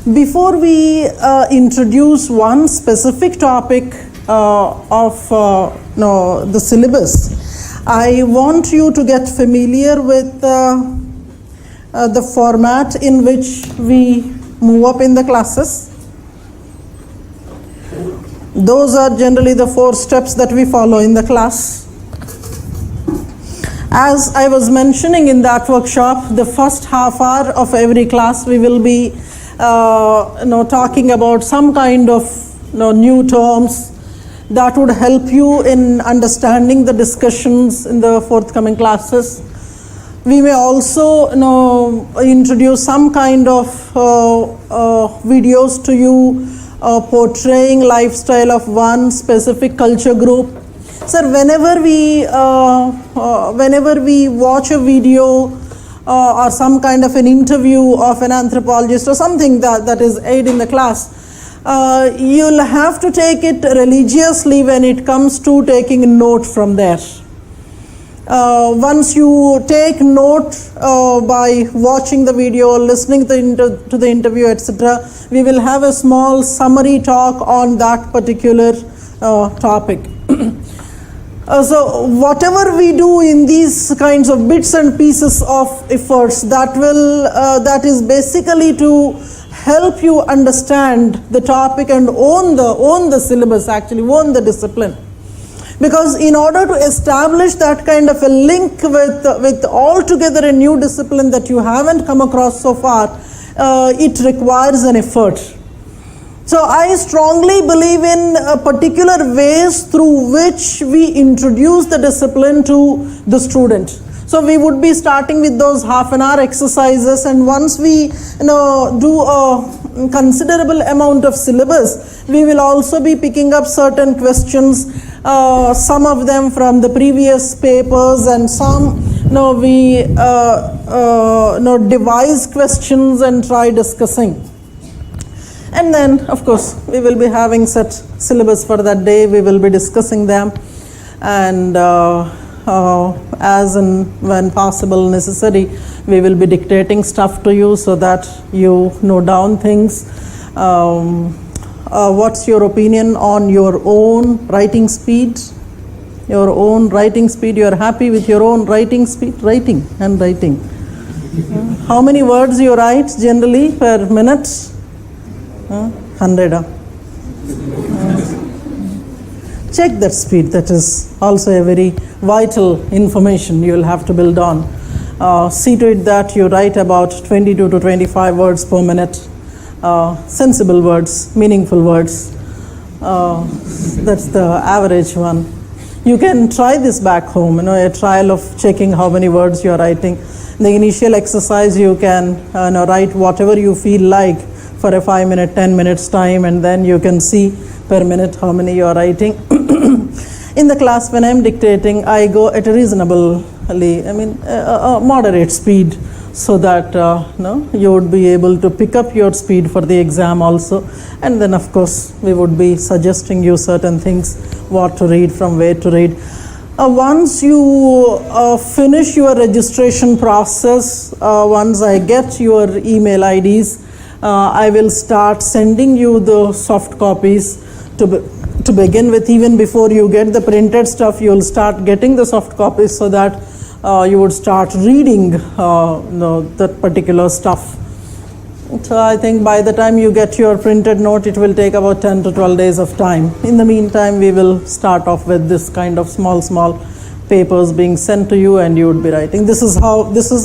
Before we introduce one specific topic of the syllabus, I want you to get familiar with the format in which we move up in the classes. Those are generally the 4 steps that we follow in the class. As I was mentioning in that workshop, the first half hour of every class we will be talking about some kind of new terms that would help you in understanding the discussions in the forthcoming classes. We may also introduce some kind of videos to you portraying lifestyle of one specific culture group. Sir, whenever we watch a video or some kind of an interview of an anthropologist or something that is aired in the class, you'll have to take it religiously when it comes to taking a note from there. Once you take note by watching the video, listening to the interview, etc., we will have a small summary talk on that particular topic. So whatever we do in these kinds of bits and pieces of efforts, that is basically to help you understand the topic and own the syllabus, actually own the discipline. Because in order to establish that kind of a link with altogether a new discipline that you haven't come across so far, it requires an effort. So I strongly believe in particular ways through which we introduce the discipline to the student. So we would be starting with those half-an-hour exercises, and once we do a considerable amount of syllabus, we will also be picking up certain questions, some of them from the previous papers, and some we devise questions and try discussing. And then, of course, we will be having set syllabus for that day. We will be discussing them, and as and when possible necessary, we will be dictating stuff to you so that you note down things. What's your opinion on your own writing speed? Your own writing speed, you are happy with your own writing speed? Writing. How many words you write generally per minute? 100. Check that speed. That is also a very vital information you will have to build on. See to it that you write about 22 to 25 words per minute. Sensible words, meaningful words. That's the average one. You can try this back home, a trial of checking how many words you are writing. In the initial exercise, you can write whatever you feel like for a 5-minute, 10 minutes time, and then you can see per minute how many you are writing. In the class, when I'm dictating, I go at a moderate speed, so that you would be able to pick up your speed for the exam also. And then, of course, we would be suggesting you certain things, what to read, from where to read. Once you finish your registration process, once I get your email IDs, I will start sending you the soft copies to begin with. Even before you get the printed stuff, you will start getting the soft copies, so that you would start reading that particular stuff. So I think by the time you get your printed note, it will take about 10 to 12 days of time. In the meantime, we will start off with this kind of small papers being sent to you, and you would be writing. This is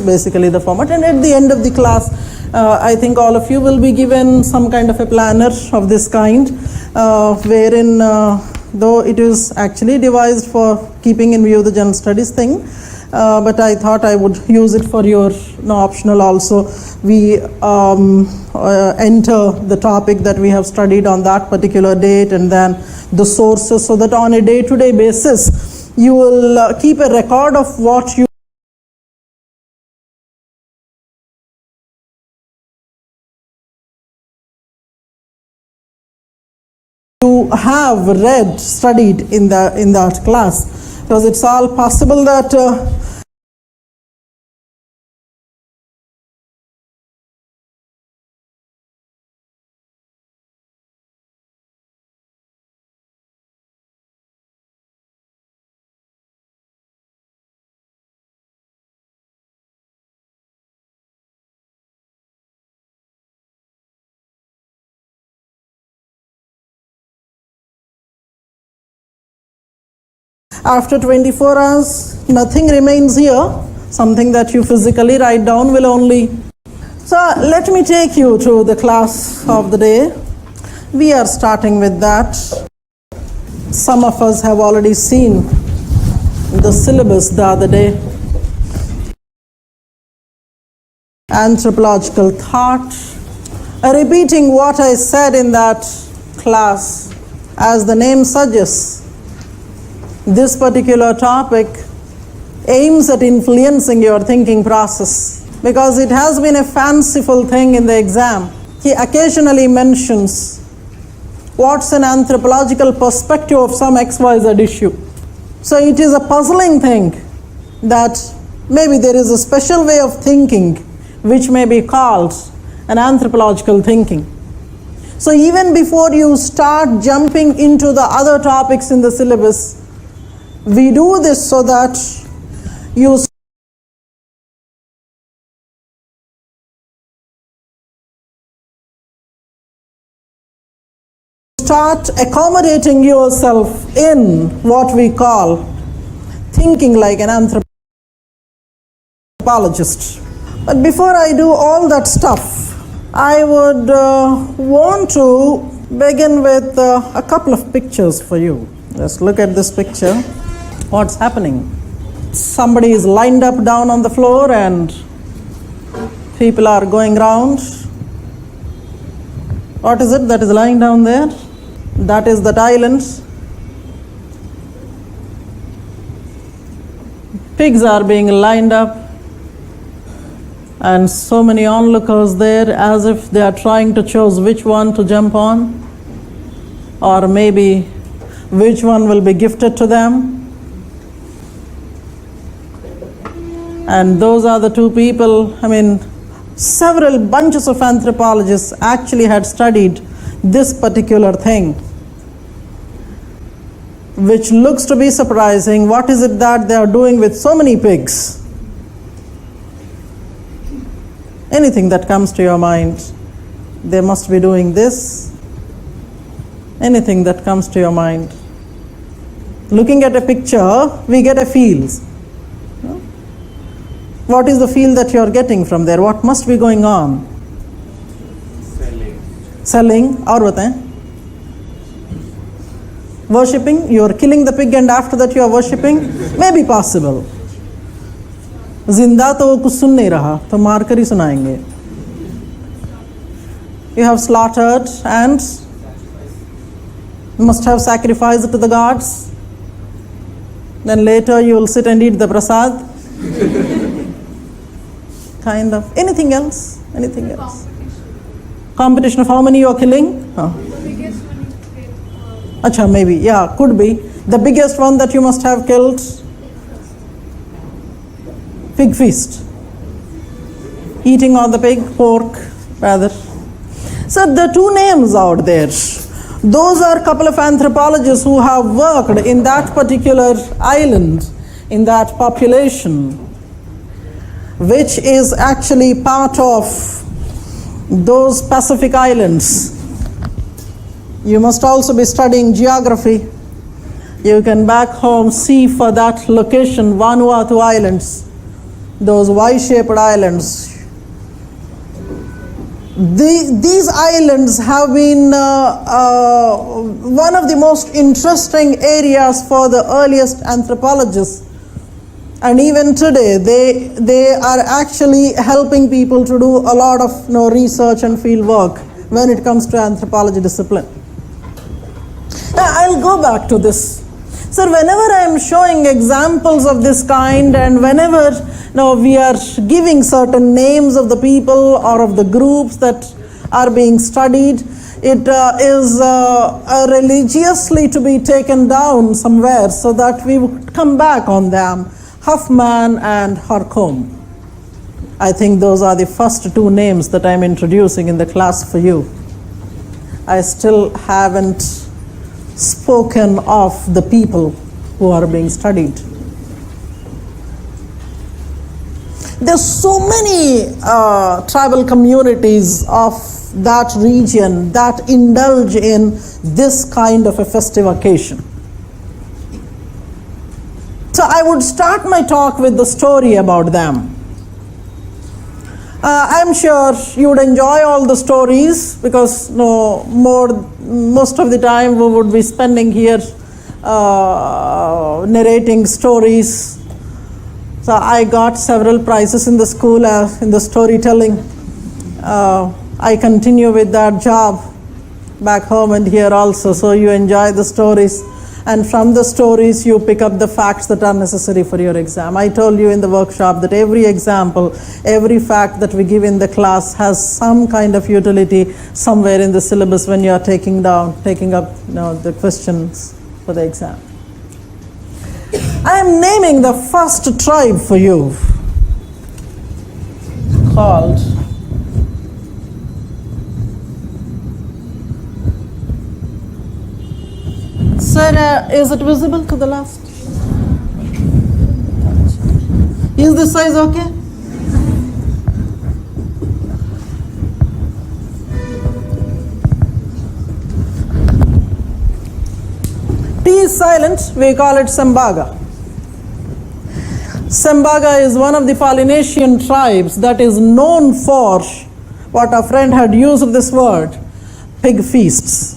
basically the format. And at the end of the class, I think all of you will be given some kind of a planner of this kind, wherein though it is actually devised for keeping in view the general studies thing, but I thought I would use it for your optional also. We enter the topic that we have studied on that particular date, and then the sources, so that on a day-to-day basis, you will keep a record of what you have read, studied in that class, because it's all possible that After 24 hours, nothing remains here. Something that you physically write down will only. So let me take you to the class of the day. We are starting with that. Some of us have already seen the syllabus the other day. Anthropological thought. Repeating what I said in that class, as the name suggests, this particular topic aims at influencing your thinking process, because it has been a fanciful thing in the exam. He occasionally mentions what's an anthropological perspective of some XYZ issue. So it is a puzzling thing that maybe there is a special way of thinking which may be called an anthropological thinking. So even before you start jumping into the other topics in the syllabus, we do this so that you start accommodating yourself in what we call thinking like an anthropologist. But before I do all that stuff, I would want to begin with a couple of pictures for you. Just look at this picture. What's happening? Somebody is lined up down on the floor and people are going around. What is it that is lying down there? That is that island. Pigs are being lined up, and so many onlookers there, as if they are trying to choose which one to jump on, or maybe which one will be gifted to them. And those are the two people. Several bunches of anthropologists actually had studied this particular thing, which looks to be surprising. What is it that they are doing with so many pigs? Anything that comes to your mind, they must be doing this. Anything that comes to your mind. Looking at a picture, we get a feel. What is the feel that you are getting from there? What must be going on? Selling. Aur bataएं? Worshipping. You are killing the pig and after that you are worshipping. Maybe possible. जिंदा तो वो कुछ सुन नहीं रहा, तो मार कर ही सुनाएंगे. You have slaughtered and must have sacrificed to the gods. Then later you will sit and eat the prasad. Kind of. Anything else? Anything else? Competition of how many you are killing? The biggest one is Acha, maybe. Yeah, could be. The biggest one that you must have killed. Pig feast. Eating of the pig, pork, rather. So the two names out there, those are a couple of anthropologists who have worked in that particular island, in that population, which is actually part of those Pacific islands. You must also be studying geography. You can back home see for that location Vanuatu Islands, those Y-shaped islands. These islands have been one of the most interesting areas for the earliest anthropologists. And even today, they are actually helping people to do a lot of research and field work when it comes to anthropology discipline. Now, I'll go back to this. So whenever I am showing examples of this kind, and whenever we are giving certain names of the people or of the groups that are being studied, it is religiously to be taken down somewhere so that we would come back on them. Huffman and Harcombe. I think those are the first two names that I'm introducing in the class for you. I still haven't spoken of the people who are being studied. There's so many tribal communities of that region that indulge in this kind of a festive occasion. So I would start my talk with the story about them. I'm sure you would enjoy all the stories because most of the time we would be spending here narrating stories. So I got several prizes in the school in the storytelling. I continue with that job back home and here also. So you enjoy the stories, and from the stories you pick up the facts that are necessary for your exam. I told you in the workshop that every example, every fact that we give in the class has some kind of utility somewhere in the syllabus when you are taking up the questions for the exam. I am naming the first tribe for you, called Sarah. Is it visible to the last? Is this size okay? T is silent, we call it Sembaga. Sembaga is one of the Polynesian tribes that is known for what a friend had used this word, pig feasts.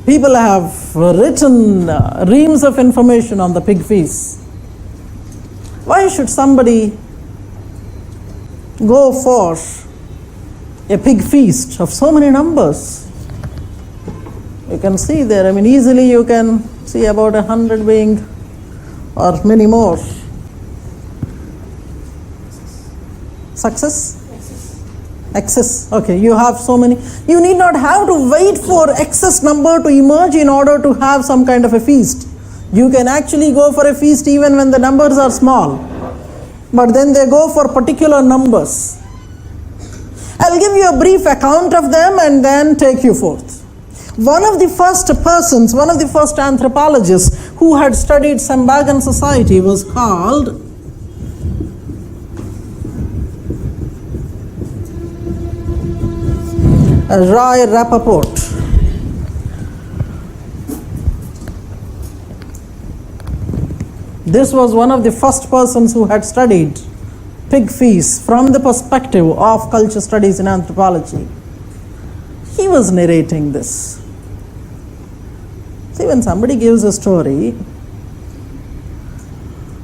People have written reams of information on the pig feasts. Why should somebody go for a pig feast of so many numbers? You can see there, easily you can see about 100 being, or many more. Success? Excess. Okay, you have so many. You need not have to wait for excess number to emerge in order to have some kind of a feast. You can actually go for a feast even when the numbers are small. But then they go for particular numbers. I'll give you a brief account of them and then take you forth. One of the first anthropologists who had studied Sembagan society was called Roy Rappaport. This was one of the first persons who had studied pig feasts from the perspective of culture studies in anthropology. He was narrating this. See, when somebody gives a story,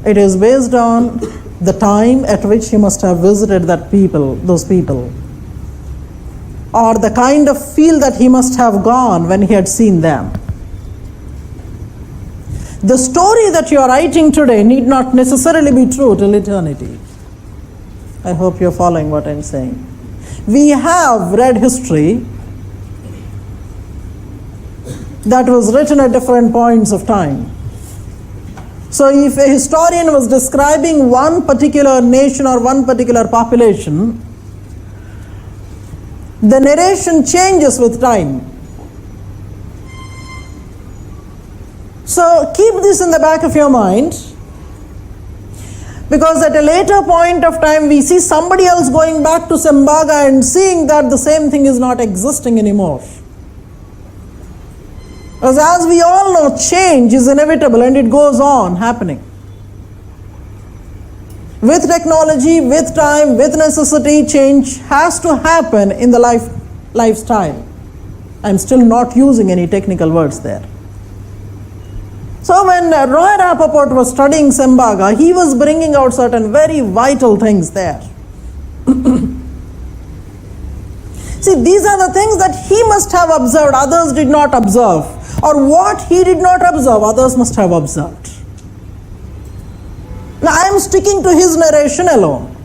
it is based on the time at which he must have visited those people, or the kind of feel that he must have gone when he had seen them. The story that you are writing today need not necessarily be true till eternity. I hope you are following what I am saying. We have read history that was written at different points of time. So if a historian was describing one particular nation or one particular population, the narration changes with time. So keep this in the back of your mind, because at a later point of time we see somebody else going back to Sembaga and seeing that the same thing is not existing anymore. Because as we all know, change is inevitable and it goes on happening. With technology, with time, with necessity, change has to happen in the lifestyle. I'm still not using any technical words there. So when Roy Rappaport was studying Sembaga, he was bringing out certain very vital things there. See, these are the things that he must have observed, others did not observe. Or what he did not observe, others must have observed. Now I am sticking to his narration alone.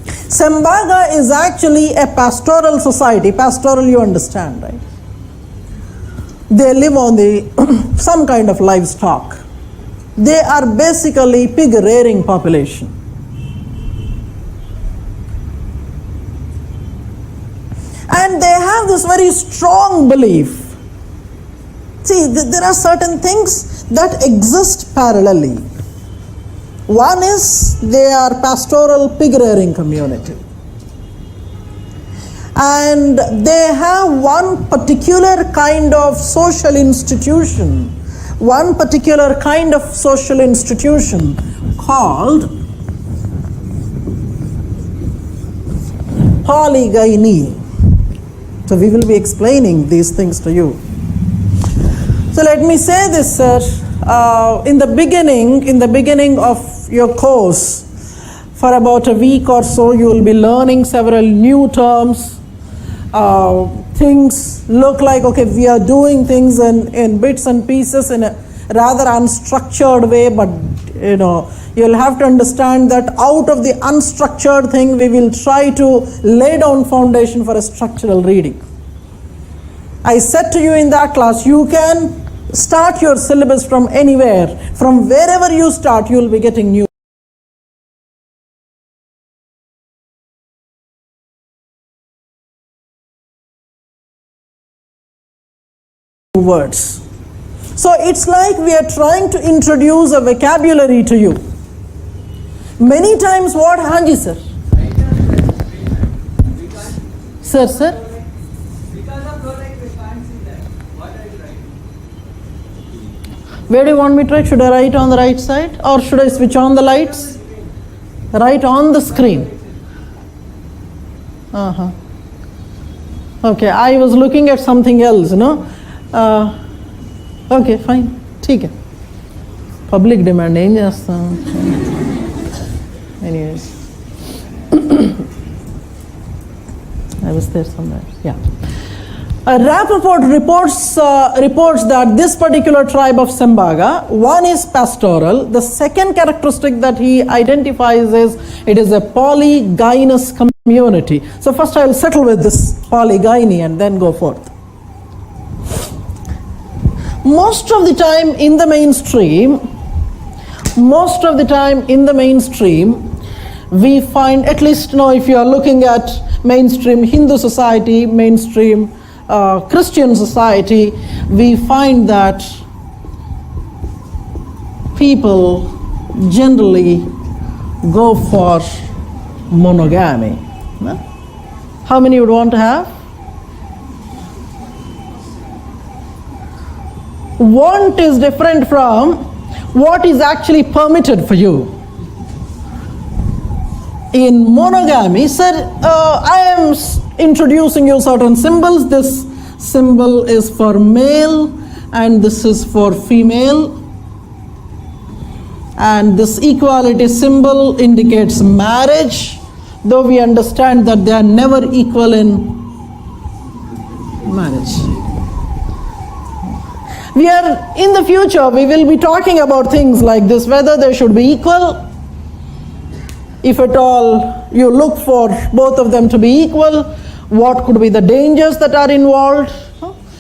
Sembaga is actually a pastoral society. Pastoral, you understand, right? They live on some kind of livestock. They are basically pig rearing population. And they have this very strong belief. See, there are certain things that exist parallelly. One is they are pastoral pig rearing community. And they have one particular kind of social institution one particular kind of social institution called polygyny. So we will be explaining these things to you. So let me say this, sir. In the beginning of your course, for about a week or so, you will be learning several new terms. Things look like, okay, we are doing things in bits and pieces in a rather unstructured way, but you'll have to understand that out of the unstructured thing, we will try to lay down foundation for a structural reading. I said to you in that class, you can start your syllabus from anywhere. From wherever you start, you will be getting new words. So it's like we are trying to introduce a vocabulary to you. Many times what, Hanji sir? Sir? Because of low light we can't see that. What are you writing? Where do you want me to write? Should I write on the right side or should I switch on the lights? Write on the screen. Okay, I was looking at something else, Okay, fine. ठीक है. Public demand ఏం చేస్తాం? Anyways. I was there somewhere. Yeah. Rappaport reports that this particular tribe of Sembaga, one is pastoral. The second characteristic that he identifies is it is a polygynous community. So first I will settle with this polygyny and then go forth. Most of the time in the mainstream, we find, at least if you are looking at mainstream Hindu society, mainstream Christian society, we find that people generally go for monogamy. How many would want to have? Want is different from what is actually permitted for you. In monogamy, sir, I am introducing you certain symbols. This symbol is for male and this is for female. And this equality symbol indicates marriage, though we understand that they are never equal in marriage. We are, in the future, we will be talking about things like this, whether they should be equal. If at all you look for both of them to be equal, what could be the dangers that are involved?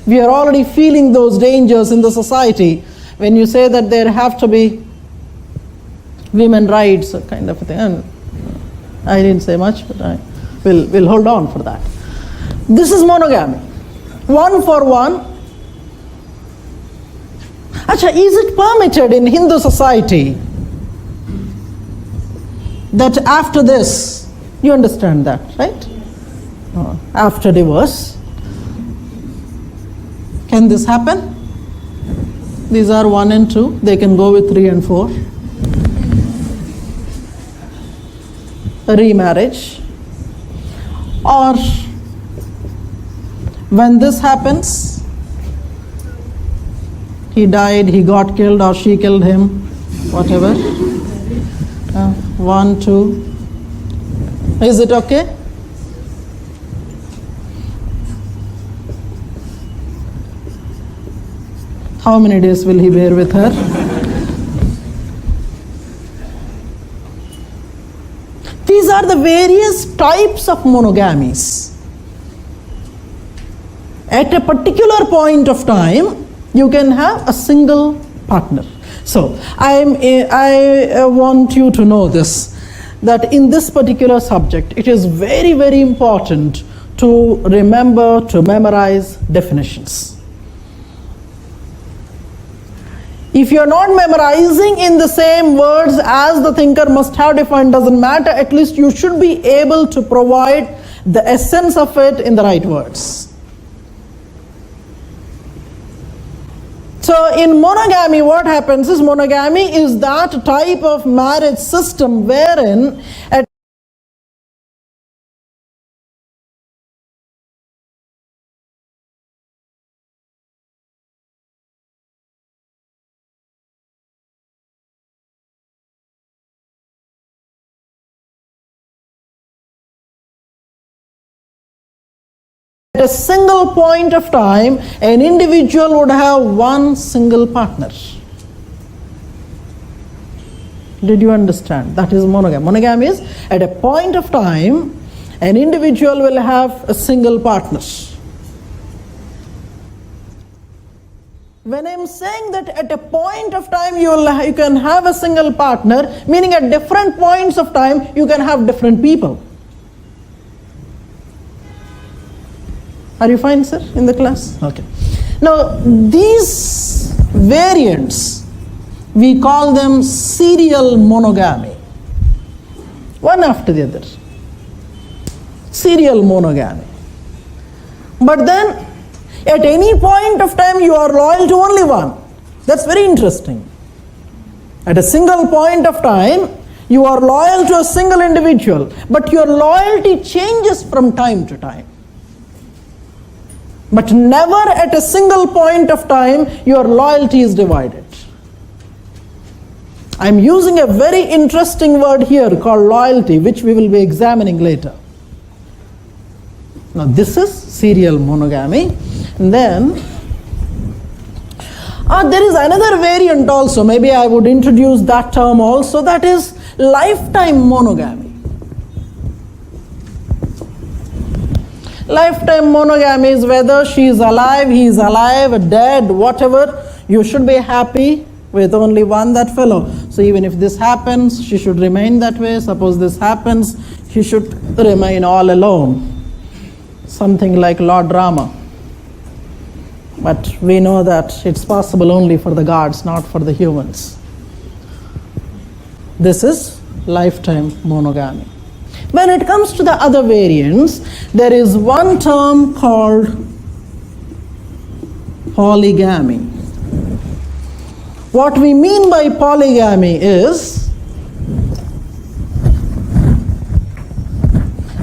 We are already feeling those dangers in the society when you say that there have to be women rights kind of a thing. And I didn't say much, but we'll hold on for that. This is monogamy. One for one. Acha, is it permitted in Hindu society that after this, you understand that, right? After divorce, can this happen? These are 1 and 2, they can go with 3 and 4. A remarriage. Or when this happens, he died, he got killed, or she killed him, whatever. 1, 2. Is it okay? How many days will he bear with her? These are the various types of monogamies. At a particular point of time, you can have a single partner. So I want you to know this, that in this particular subject, it is very, very important to remember to memorize definitions. If you're not memorizing in the same words as the thinker must have defined, doesn't matter, at least you should be able to provide the essence of it in the right words. So in monogamy, what happens is, monogamy is that type of marriage system wherein at a single point of time, an individual would have one single partner. Did you understand? That is monogamy. Monogamy is, at a point of time, an individual will have a single partner. When I am saying that at a point of time you can have a single partner, meaning at different points of time you can have different people. Are you fine, sir, in the class? Okay. Now, these variants, we call them serial monogamy. One after the other. Serial monogamy. But then, at any point of time, you are loyal to only one. That's very interesting. At a single point of time, you are loyal to a single individual, but your loyalty changes from time to time. But never at a single point of time your loyalty is divided. I am using a very interesting word here called loyalty, which we will be examining later. Now this is serial monogamy. And then there is another variant also, maybe I would introduce that term also, that is lifetime monogamy. Lifetime monogamy is whether she is alive, he is alive, dead, whatever, you should be happy with only one that fellow. So even if this happens, she should remain that way. Suppose this happens, he should remain all alone. Something like Lord Rama. But we know that it's possible only for the gods, not for the humans. This is lifetime monogamy. When it comes to the other variants, there is one term called polygamy. What we mean by polygamy is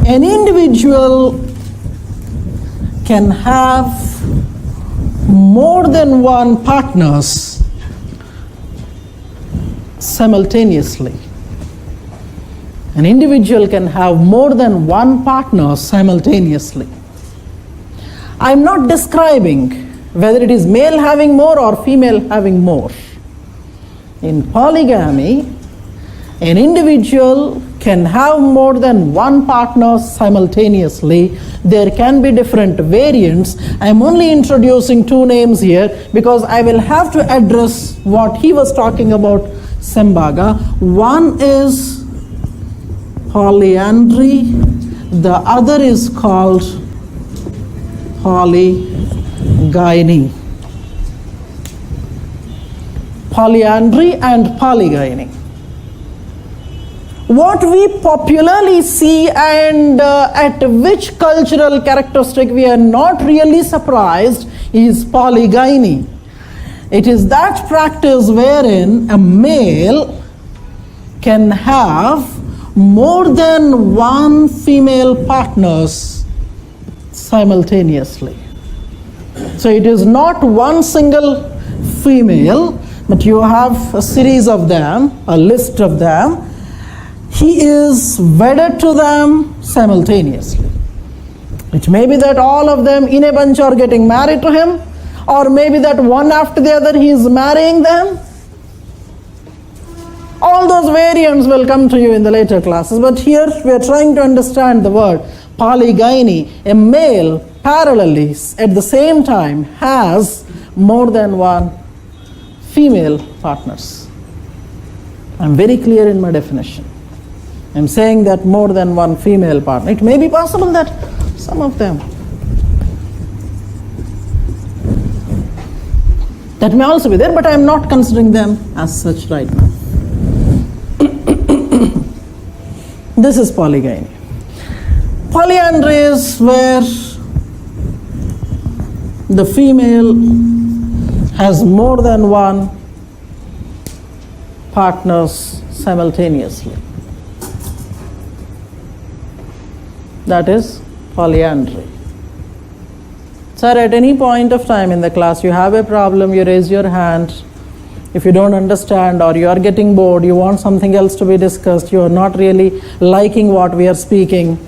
an individual can have more than one partners simultaneously. An individual can have more than one partner simultaneously. I am not describing whether it is male having more or female having more. In polygamy, an individual can have more than one partner simultaneously. There can be different variants. I am only introducing two names here because I will have to address what he was talking about, Sembaga. One is polyandry, the other is called polygyny. Polyandry and polygyny. What we popularly see and at which cultural characteristic we are not really surprised is polygyny. It is that practice wherein a male can have more than one female partners simultaneously. So it is not one single female, but you have a series of them, a list of them. He is wedded to them simultaneously. It may be that all of them in a bunch are getting married to him, or maybe that one after the other he is marrying them. All those variants will come to you in the later classes, but here we are trying to understand the word polygyny. A male parallelly at the same time has more than one female partners. I am very clear in my definition. I am saying that more than one female partner. It may be possible that some of them, that may also be there, but I am not considering them as such right now. This is polygyny. Polyandry is where the female has more than one partners simultaneously. That is polyandry. Sir, at any point of time in the class you have a problem, you raise your hand. If you don't understand or you are getting bored, you want something else to be discussed, you are not really liking what we are speaking,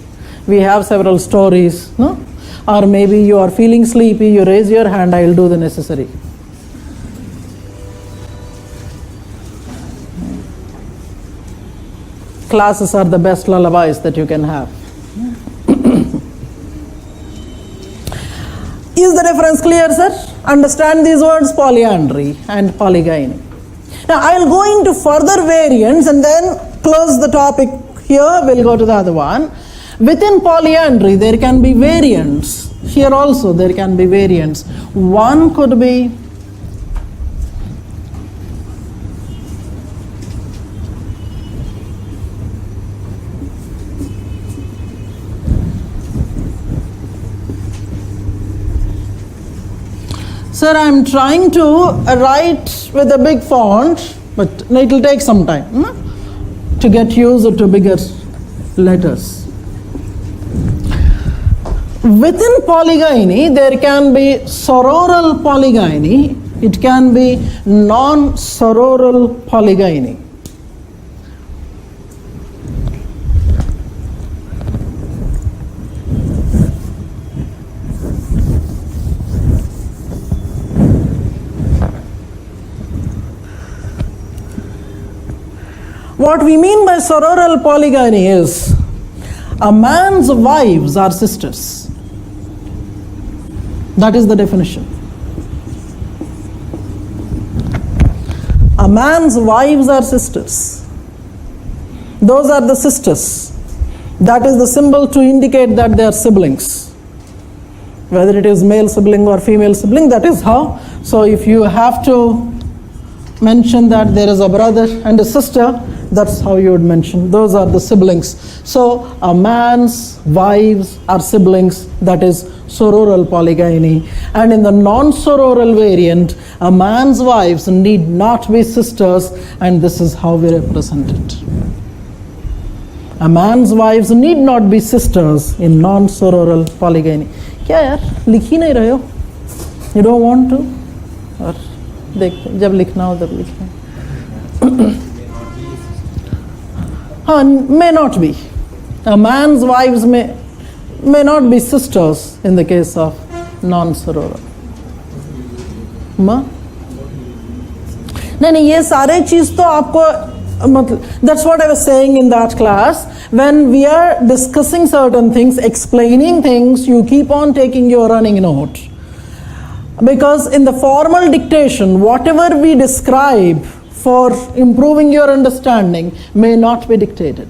we have several stories, no? Or maybe you are feeling sleepy, you raise your hand, I will do the necessary. Classes are the best lullabies that you can have. Is the difference clear, sir? Understand these words, polyandry and polygyny. Now I will go into further variants and then close the topic here. We'll go to the other one. Within polyandry there can be variants. Here also there can be variants. One could be Sir, I am trying to write with a big font, but it will take some time to get used to bigger letters. Within polygyny, there can be sororal polygyny, it can be non-sororal polygyny. What we mean by sororal polygyny is a man's wives are sisters. That is the definition. A man's wives are sisters. Those are the sisters. That is the symbol to indicate that they are siblings. Whether it is male sibling or female sibling, that is how. So if you have to mention that there is a brother and a sister, that's how you would mention. Those are the siblings. So a man's wives are siblings, that is sororal polygyny. And in the non-sororal variant, a man's wives need not be sisters, and this is how we represent it. A man's wives need not be sisters in non-sororal polygyny. क्या यार लिख ही नहीं रहे हो? You don't want to? और देख जब लिखना हो तब लिखें. May not be. A man's wives may not be sisters in the case of non-sororal. नहीं ये सारे चीज तो आपको मतलब, that's what I was saying in that class. When we are discussing certain things, explaining things, you keep on taking your running note. Because in the formal dictation, whatever we describe for improving your understanding may not be dictated.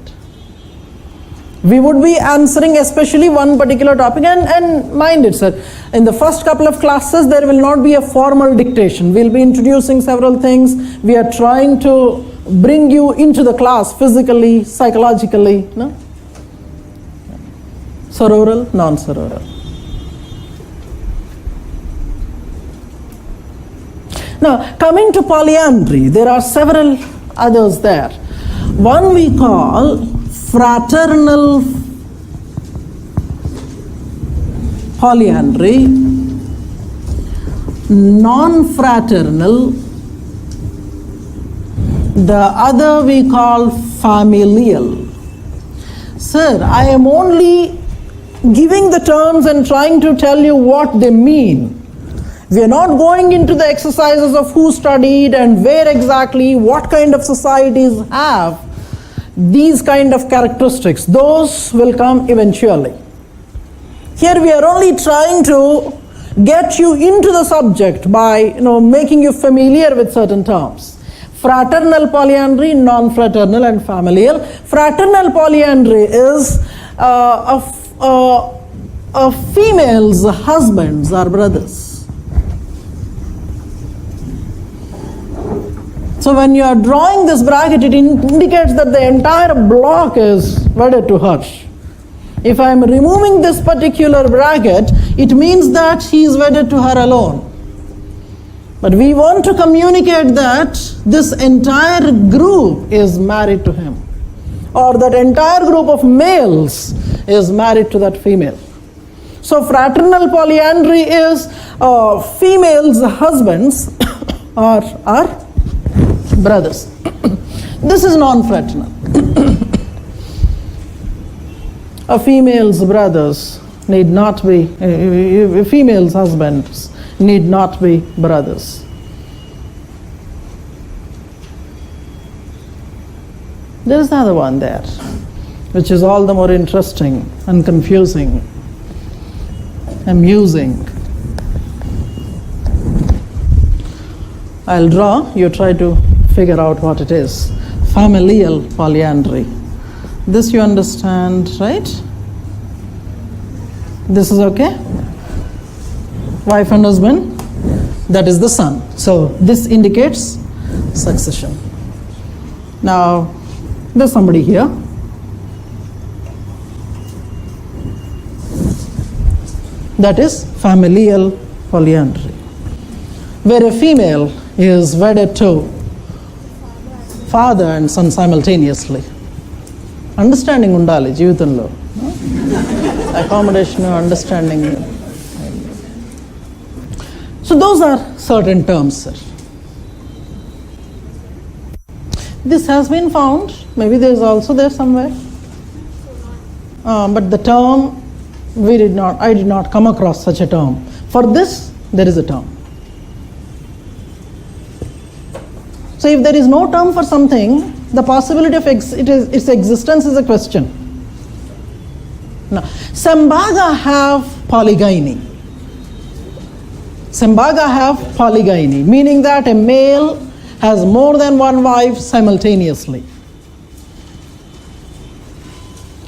We would be answering especially one particular topic, and mind it, sir, in the first couple of classes there will not be a formal dictation. We'll be introducing several things. We are trying to bring you into the class physically, psychologically, no? Sororal, non-sororal. Now, coming to polyandry, there are several others there. One we call fraternal polyandry, non-fraternal, the other we call familial. Sir, I am only giving the terms and trying to tell you what they mean. We are not going into the exercises of who studied and where exactly, what kind of societies have these kind of characteristics. Those will come eventually. Here we are only trying to get you into the subject by making you familiar with certain terms. Fraternal polyandry, non-fraternal and familial. Fraternal polyandry is a female's husbands or brothers. So when you are drawing this bracket, it indicates that the entire block is wedded to her. If I am removing this particular bracket, it means that he is wedded to her alone. But we want to communicate that this entire group is married to him, or that entire group of males is married to that female. So fraternal polyandry is females' husbands are brothers. This is non-fraternal. A female's brothers need not be, a female's husbands need not be brothers. There is another one there, which is all the more interesting and confusing, amusing. I'll draw, you try to figure out what it is. Familial polyandry. This you understand, right? This is okay? Wife and husband, that is the son. So this indicates succession. Now, there's somebody here. That is familial polyandry, where a female is wedded to father and son simultaneously. Understanding undali జీవితంలో, accommodation, understanding. So those are certain terms, sir. This has been found, maybe there is also there somewhere, but the term I did not come across such a term. For this, there is a term. So if there is no term for something, the possibility of its existence is a question. Now, Sambaga have polygyny. Sambaga have polygyny, meaning that a male has more than one wife simultaneously.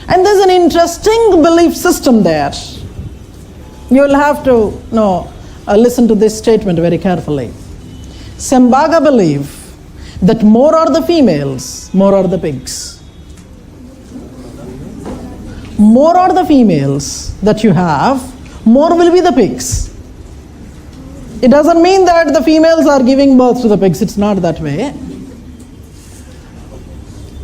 And there's an interesting belief system there. You will have to listen to this statement very carefully. Sambaga believe that more are the females, more are the pigs. More are the females that you have, more will be the pigs. It doesn't mean that the females are giving birth to the pigs, it's not that way.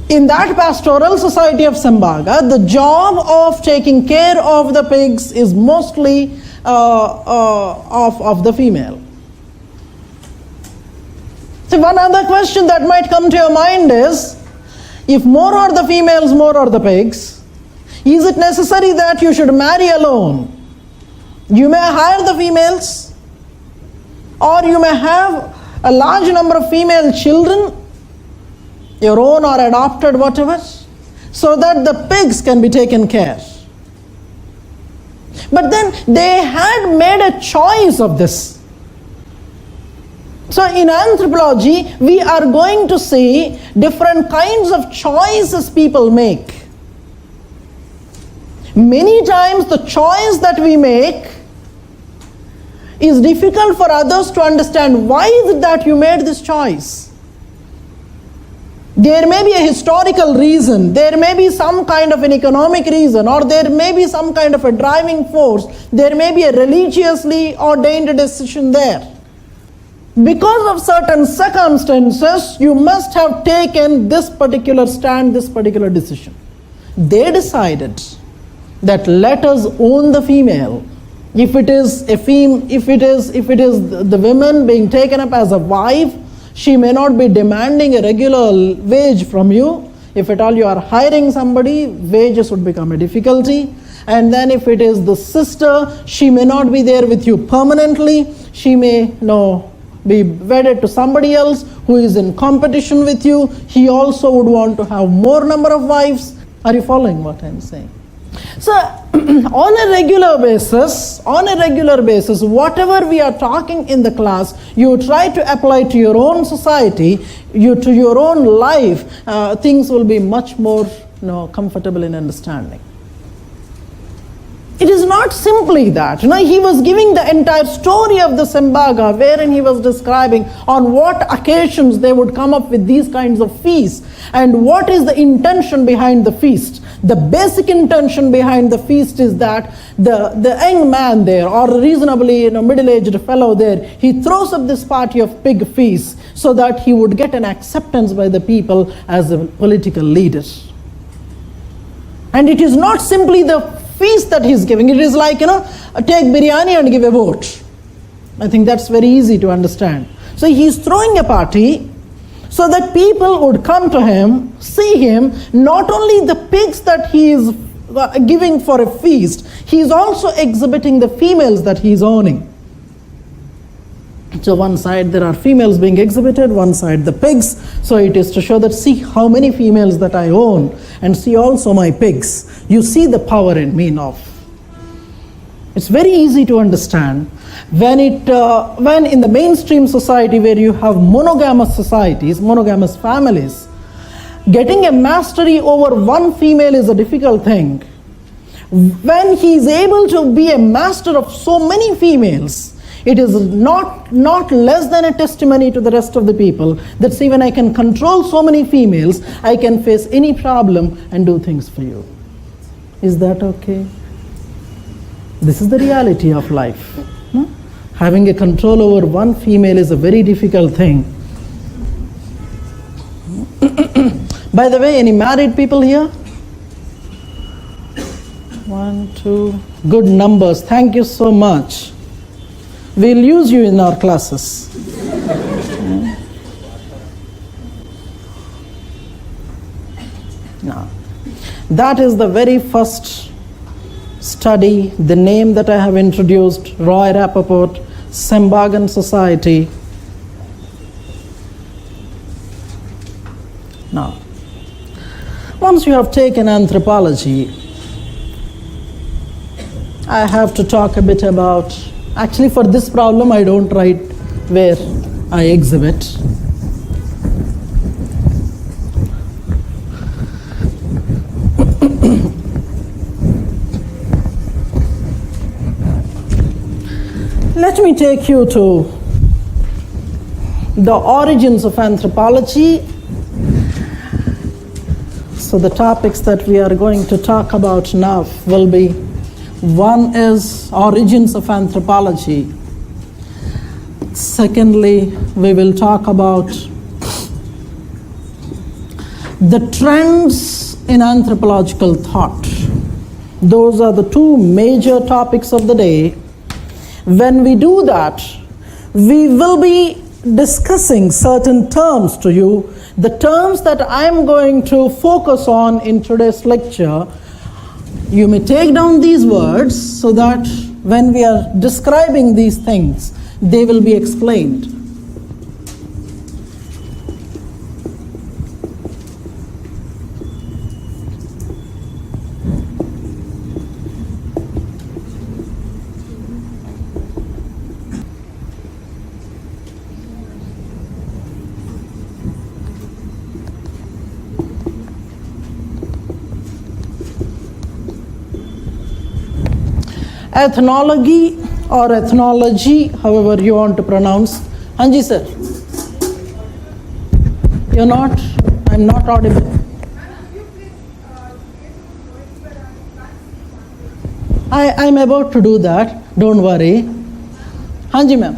In that pastoral society of Sambaga, the job of taking care of the pigs is mostly of the female. So one other question that might come to your mind is, if more are the females, more are the pigs, is it necessary that you should marry alone? You may hire the females, or you may have a large number of female children, your own or adopted, whatever, so that the pigs can be taken care. But then they had made a choice of this. So in anthropology, we are going to see different kinds of choices people make. Many times the choice that we make is difficult for others to understand. Why is it that you made this choice? There may be a historical reason, there may be some kind of an economic reason, or there may be some kind of a driving force, there may be a religiously ordained decision there. Because of certain circumstances, you must have taken this particular stand, this particular decision. They decided that let us own the female. If it is the woman being taken up as a wife, she may not be demanding a regular wage from you. If at all you are hiring somebody, wages would become a difficulty. And then if it is the sister, she may not be there with you permanently. She may be wedded to somebody else who is in competition with you. He also would want to have more number of wives. Are you following what I am saying? So on a regular basis, whatever we are talking in the class, you try to apply to your own society, to your own life, things will be much more comfortable in understanding. It is not simply that. He was giving the entire story of the Sembaga, wherein he was describing on what occasions they would come up with these kinds of feasts and what is the intention behind the feast. The basic intention behind the feast is that the young man there, or reasonably middle-aged fellow there, he throws up this party of pig feast so that he would get an acceptance by the people as a political leader. And it is not simply the feast that he's giving. It is like, take biryani and give a vote. I think that's very easy to understand. So he's throwing a party so that people would come to him, see him, not only the pigs that he is giving for a feast, he is also exhibiting the females that he is owning. So one side there are females being exhibited, one side the pigs. So it is to show that, see how many females that I own, and see also my pigs. You see the power in me now. It's very easy to understand. When in the mainstream society where you have monogamous societies, monogamous families, getting a mastery over one female is a difficult thing. When he is able to be a master of so many females, it is not less than a testimony to the rest of the people that, see, when I can control so many females, I can face any problem and do things for you. Is that okay? This is the reality of life. Having a control over one female is a very difficult thing. By the way, any married people here? 1, 2, good numbers. Thank you so much. We'll use you in our classes. Now, that is the very first study, the name that I have introduced, Roy Rappaport, Sembagan Society. Now, once you have taken anthropology, I have to talk a bit about, actually for this problem I don't write where I exhibit. Let me take you to the origins of anthropology. So the topics that we are going to talk about now will be, one is origins of anthropology. Secondly, we will talk about the trends in anthropological thought. Those are the two major topics of the day. When we do that, we will be discussing certain terms to you. The terms that I am going to focus on in today's lecture, you may take down these words so that when we are describing these things, they will be explained. Ethnology or ethnology, however you want to pronounce. Hanji sir, you're not, I'm not audible. I'm about to do that, don't worry. Hanji ma'am.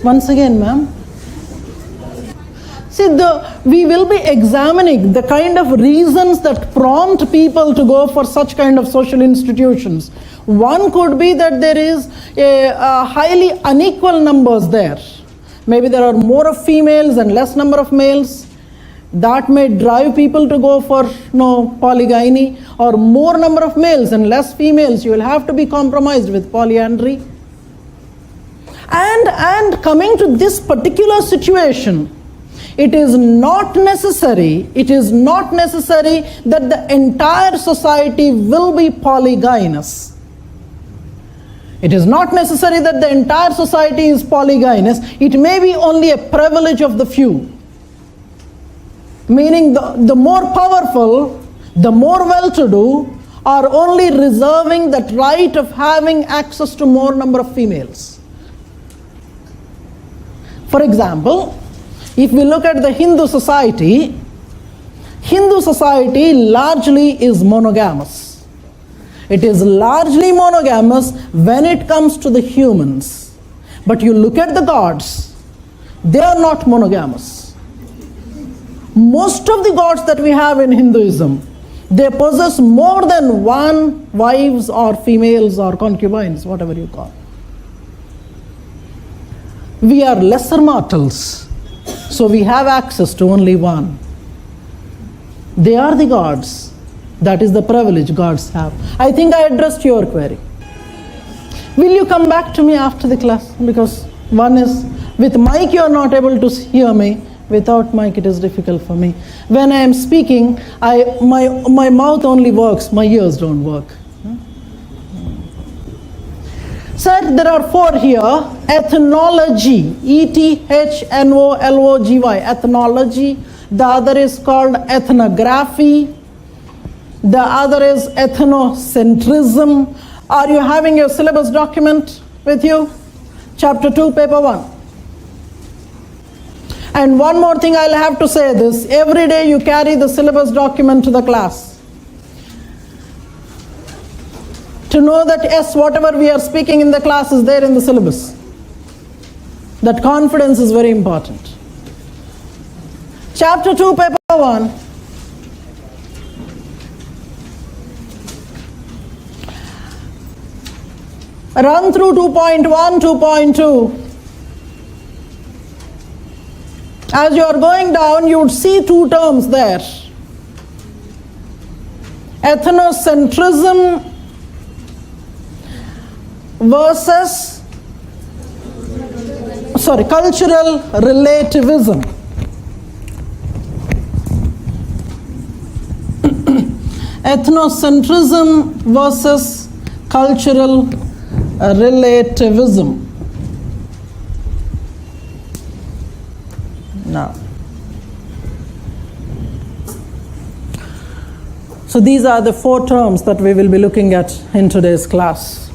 Once again ma'am. See, we will be examining the kind of reasons that prompt people to go for such kind of social institutions. One could be that there is a highly unequal numbers there. Maybe there are more of females and less number of males. That may drive people to go for polygyny, or more number of males and less females. You will have to be compromised with polyandry. And coming to this particular situation, it is not necessary that the entire society will be polygynous. It is not necessary that the entire society is polygynous. It may be only a privilege of the few. meaning the more powerful, the more well-to-do, are only reserving that right of having access to more number of females. For example, if we look at the Hindu society largely is monogamous. It is largely monogamous when it comes to the humans. But you look at the gods, they are not monogamous. Most of the gods that we have in Hinduism, they possess more than one wives or females or concubines, whatever you call. We are lesser mortals, so we have access to only one. They are the gods. That is the privilege gods have. I think I addressed your query. Will you come back to me after the class? Because one is, with mic you are not able to hear me. Without mic it is difficult for me. When I am speaking, my mouth only works, my ears don't work. Sir, there are four here. Ethnology, ethnology, ethnology. The other is called ethnography. The other is ethnocentrism. Are you having your syllabus document with you? Chapter 2, paper 1. And one more thing I'll have to say this. Every day you carry the syllabus document to the class. To know that yes, whatever we are speaking in the class is there in the syllabus. That confidence is very important. Chapter 2, paper 1. Run through 2.1, 2.2. As you are going down, you would see two terms there. Ethnocentrism versus, cultural relativism. Ethnocentrism versus cultural relativism. Now, so these are the four terms that we will be looking at in today's class.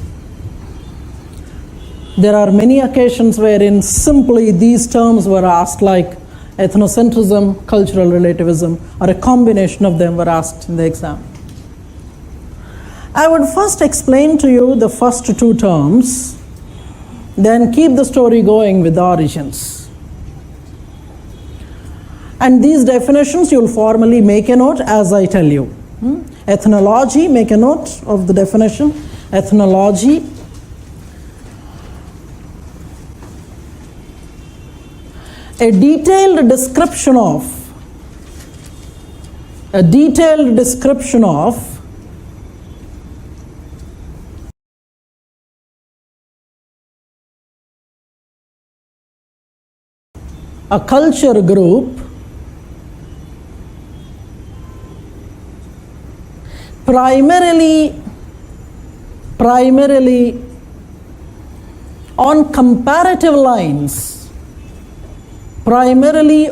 There are many occasions wherein simply these terms were asked, like ethnocentrism, cultural relativism, or a combination of them were asked in the exam. I would first explain to you the first two terms, then keep the story going with the origins. And these definitions you will formally make a note as I tell you. Ethnology, make a note of the definition. Ethnology. A detailed description of a culture group primarily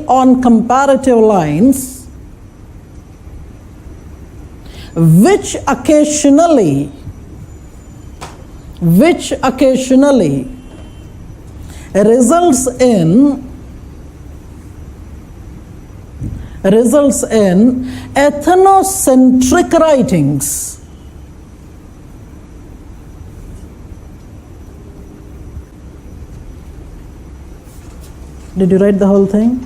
on comparative lines, which occasionally results in ethnocentric writings. Did you write the whole thing?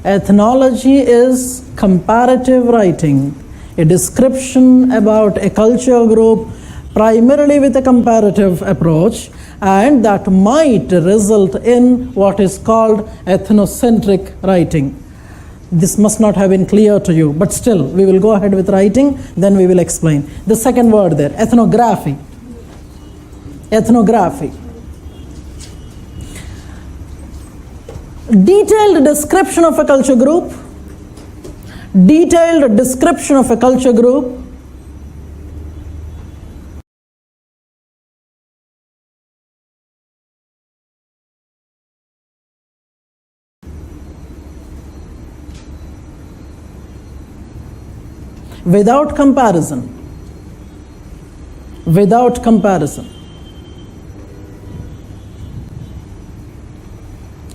Ethnology is comparative writing, a description about a culture group primarily with a comparative approach, and that might result in what is called ethnocentric writing. This must not have been clear to you, but still we will go ahead with writing, then we will explain. The second word there, ethnography. Detailed description of a culture group. without comparison. Without comparison.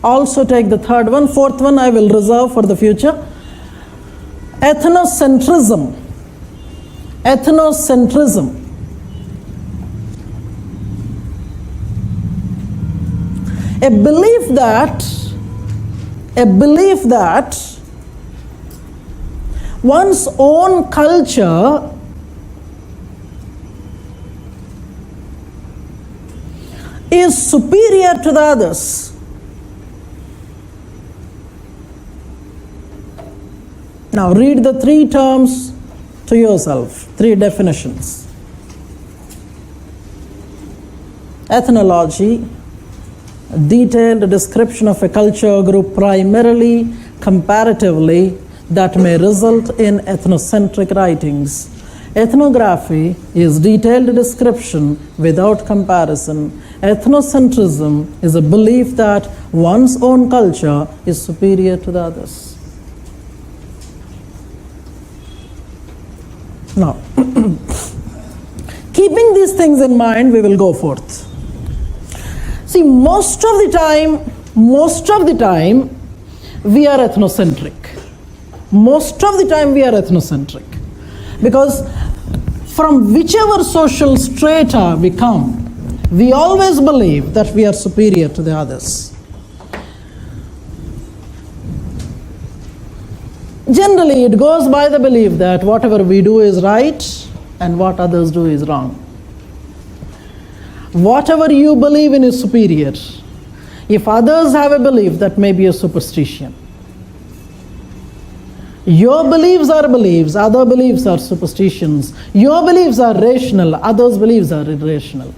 Also take the third one. Fourth one I will reserve for the future. Ethnocentrism. Ethnocentrism. A belief that one's own culture is superior to the others. Now read the three terms to yourself, three definitions. Ethnology, a detailed description of a culture group primarily comparatively that may result in ethnocentric writings. Ethnography is detailed description without comparison. Ethnocentrism is a belief that one's own culture is superior to the others. Now, keeping these things in mind, we will go forth. See, most of the time, we are ethnocentric. Most of the time, we are ethnocentric. Because from whichever social strata we come, we always believe that we are superior to the others. Generally, it goes by the belief that whatever we do is right and what others do is wrong. Whatever you believe in is superior. If others have a belief, that may be a superstition. Your beliefs are beliefs, other beliefs are superstitions. Your beliefs are rational, others' beliefs are irrational.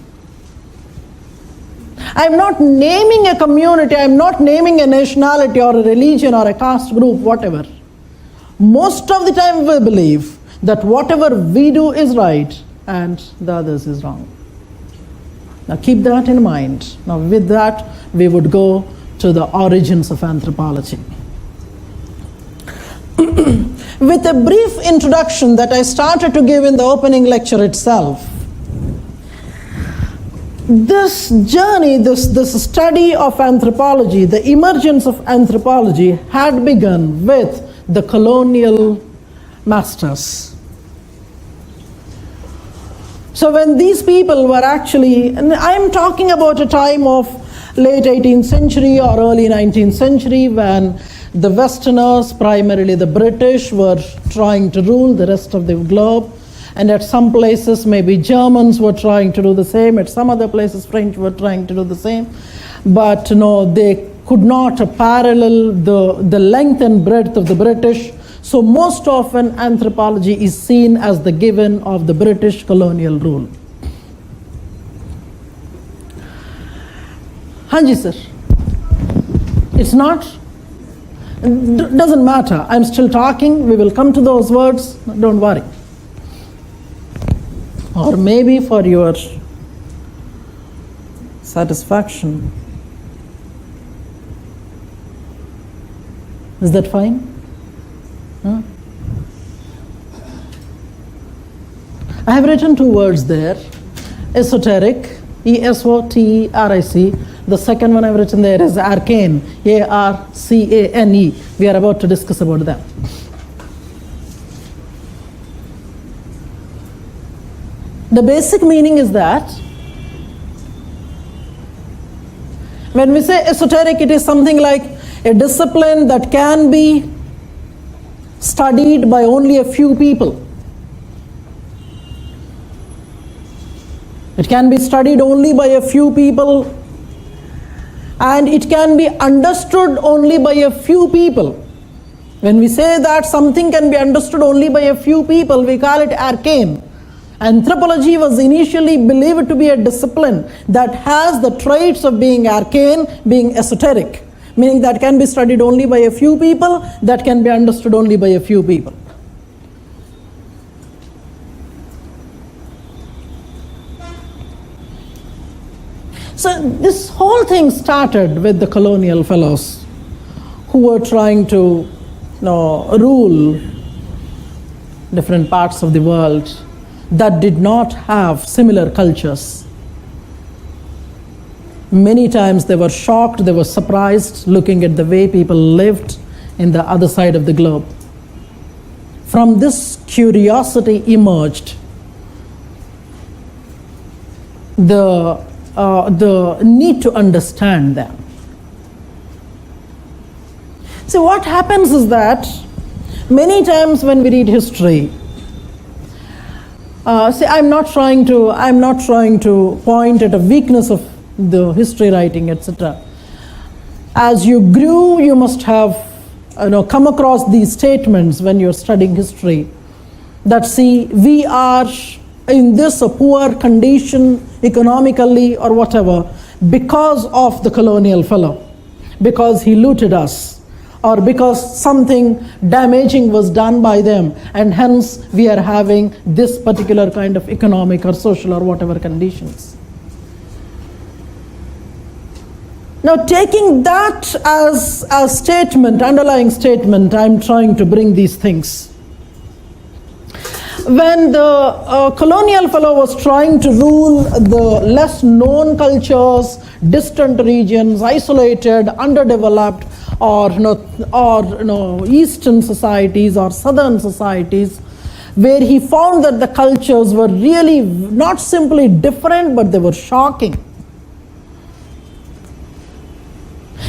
I'm not naming a community, I'm not naming a nationality or a religion or a caste group, whatever. Most of the time we believe that whatever we do is right and the others is wrong. Now keep that in mind. Now with that, we would go to the origins of anthropology. With a brief introduction that I started to give in the opening lecture itself, this journey, this study of anthropology, the emergence of anthropology had begun with the colonial masters. So when these people were actually, and I'm talking about a time of late 18th century or early 19th century when the Westerners, primarily the British, were trying to rule the rest of the globe. And at some places, maybe Germans were trying to do the same. At some other places, French were trying to do the same. But they could not parallel the length and breadth of the British. So most often, anthropology is seen as the given of the British colonial rule. Hanji sir, it's not? Doesn't matter. I'm still talking. We will come to those words. Don't worry. Or maybe for your satisfaction. Is that fine? Huh? I have written two words there. Esoteric, E-S-O-T-E-R-I-C. The second one I've written there is arcane, A-R-C-A-N-E. We are about to discuss about that. The basic meaning is that when we say esoteric, it is something like a discipline that can be studied by only a few people. It can be studied only by a few people, and it can be understood only by a few people. When we say that something can be understood only by a few people, we call it arcane. Anthropology was initially believed to be a discipline that has the traits of being arcane, being esoteric, meaning that can be studied only by a few people, that can be understood only by a few people. So this whole thing started with the colonial fellows who were trying to rule different parts of the world that did not have similar cultures. Many times they were shocked, they were surprised looking at the way people lived in the other side of the globe. From this curiosity emerged the need to understand them. See, what happens is that many times when we read history, I'm not trying to point at a weakness of the history writing, etc. As you grew, you must have come across these statements when you're studying history that, see, we are in this poor condition economically or whatever because of the colonial fellow, because he looted us, or because something damaging was done by them, and hence we are having this particular kind of economic or social or whatever conditions. Now, taking that as a statement, underlying statement, I'm trying to bring these things. When the colonial fellow was trying to rule the less known cultures, distant regions, isolated, underdeveloped, or eastern societies or southern societies, where he found that the cultures were really not simply different, but they were shocking.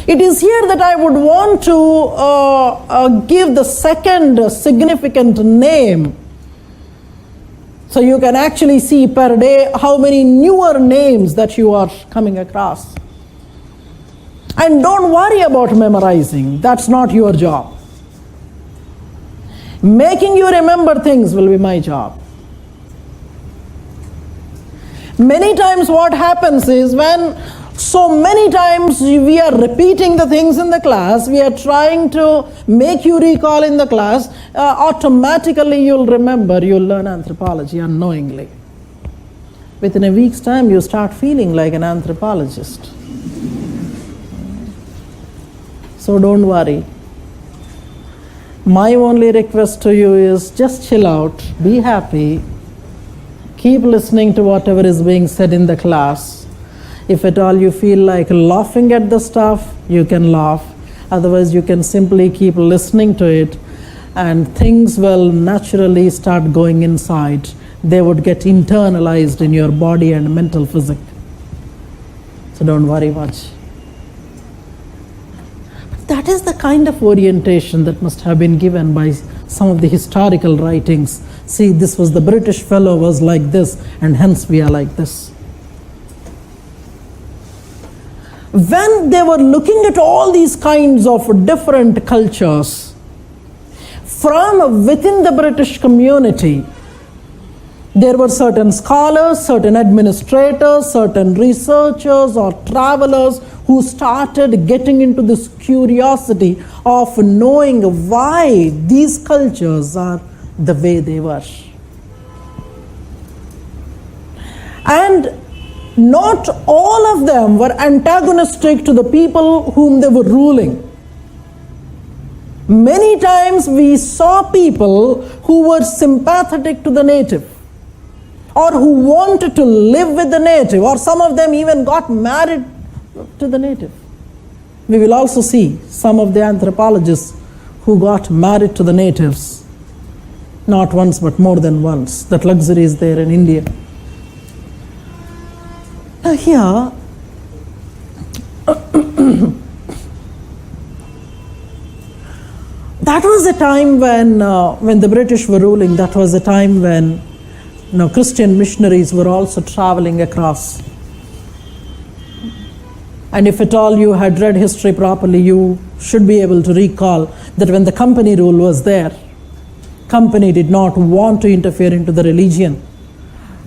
It is here that I would want to give the second significant name. So you can actually see per day how many newer names that you are coming across. And don't worry about memorizing. That's not your job. Making you remember things will be my job. Many times what happens is, when so many times we are repeating the things in the class, we are trying to make you recall in the class, automatically you'll remember, you'll learn anthropology unknowingly. Within a week's time, you start feeling like an anthropologist. So don't worry. My only request to you is just chill out, be happy, keep listening to whatever is being said in the class. If at all you feel like laughing at the stuff, you can laugh. Otherwise, you can simply keep listening to it, and things will naturally start going inside. They would get internalized in your body and mental physics. So don't worry much. But that is the kind of orientation that must have been given by some of the historical writings. See, this was the British fellow was like this, and hence we are like this. When they were looking at all these kinds of different cultures, from within the British community, there were certain scholars, certain administrators, certain researchers or travelers who started getting into this curiosity of knowing why these cultures are the way they were. And not all of them were antagonistic to the people whom they were ruling. Many times we saw people who were sympathetic to the native, or who wanted to live with the native, or some of them even got married to the native. We will also see some of the anthropologists who got married to the natives, not once but more than once. That luxury is there in India. Now here, that was a time when the British were ruling. That was a time when Christian missionaries were also traveling across. And if at all you had read history properly, you should be able to recall that when the company rule was there, company did not want to interfere into the religion.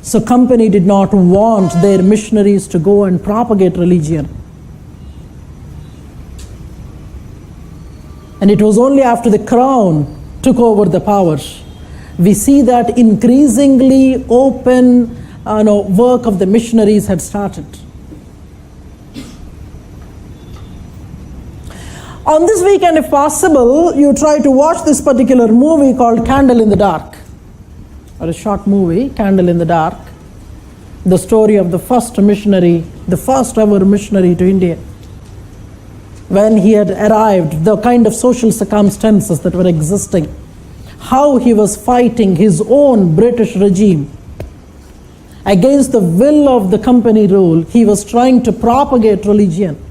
So company did not want their missionaries to go and propagate religion. And it was only after the crown took over the power, we see that increasingly open work of the missionaries had started. On this weekend, if possible, you try to watch this particular movie called Candle in the Dark. or a short movie, Candle in the Dark, the story of the first missionary, the first ever missionary to India. When he had arrived, the kind of social circumstances that were existing, how he was fighting his own British regime. Against the will of the company rule, he was trying to propagate religion.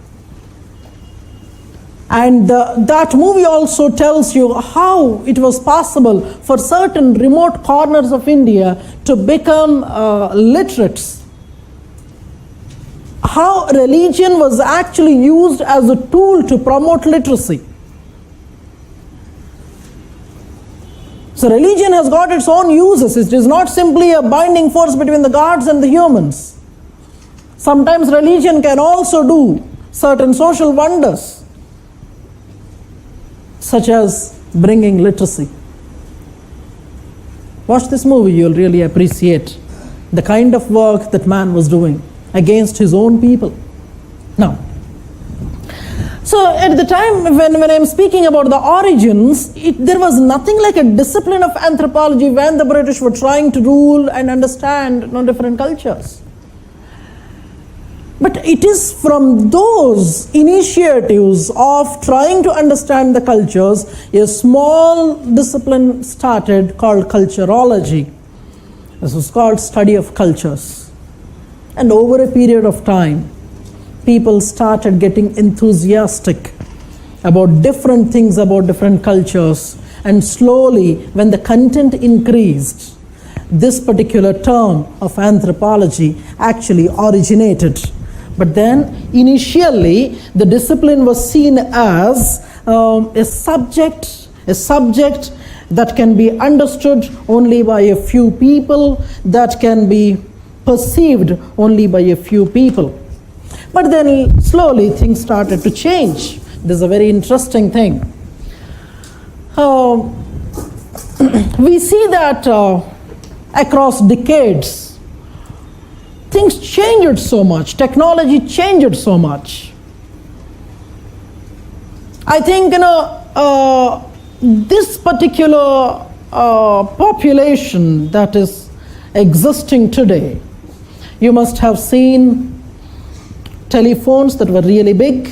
And that movie also tells you how it was possible for certain remote corners of India to become literates. How religion was actually used as a tool to promote literacy. So religion has got its own uses. It is not simply a binding force between the gods and the humans. Sometimes religion can also do certain social wonders, such as bringing literacy. Watch this movie, you'll really appreciate the kind of work that man was doing against his own people. Now, so at the time when I'm speaking about the origins, there was nothing like a discipline of anthropology when the British were trying to rule and understand different cultures. But it is from those initiatives of trying to understand the cultures, a small discipline started called culturology. This was called study of cultures. And over a period of time, people started getting enthusiastic about different things, about different cultures. And slowly, when the content increased, this particular term of anthropology actually originated. But then, initially, the discipline was seen as a subject that can be understood only by a few people, that can be perceived only by a few people. But then, slowly, things started to change. This is a very interesting thing. We see that across decades, things changed so much, technology changed so much. I think, this particular population that is existing today, you must have seen telephones that were really big,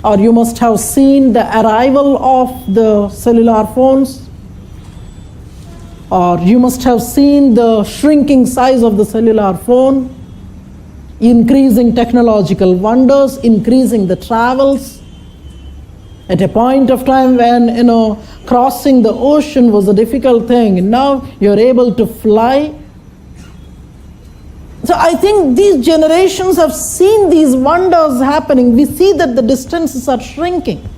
or you must have seen the arrival of the cellular phones, or you must have seen the shrinking size of the cellular phone, increasing technological wonders, increasing the travels. At a point of time when, crossing the ocean was a difficult thing, and now you're able to fly. So I think these generations have seen these wonders happening. We see that the distances are shrinking.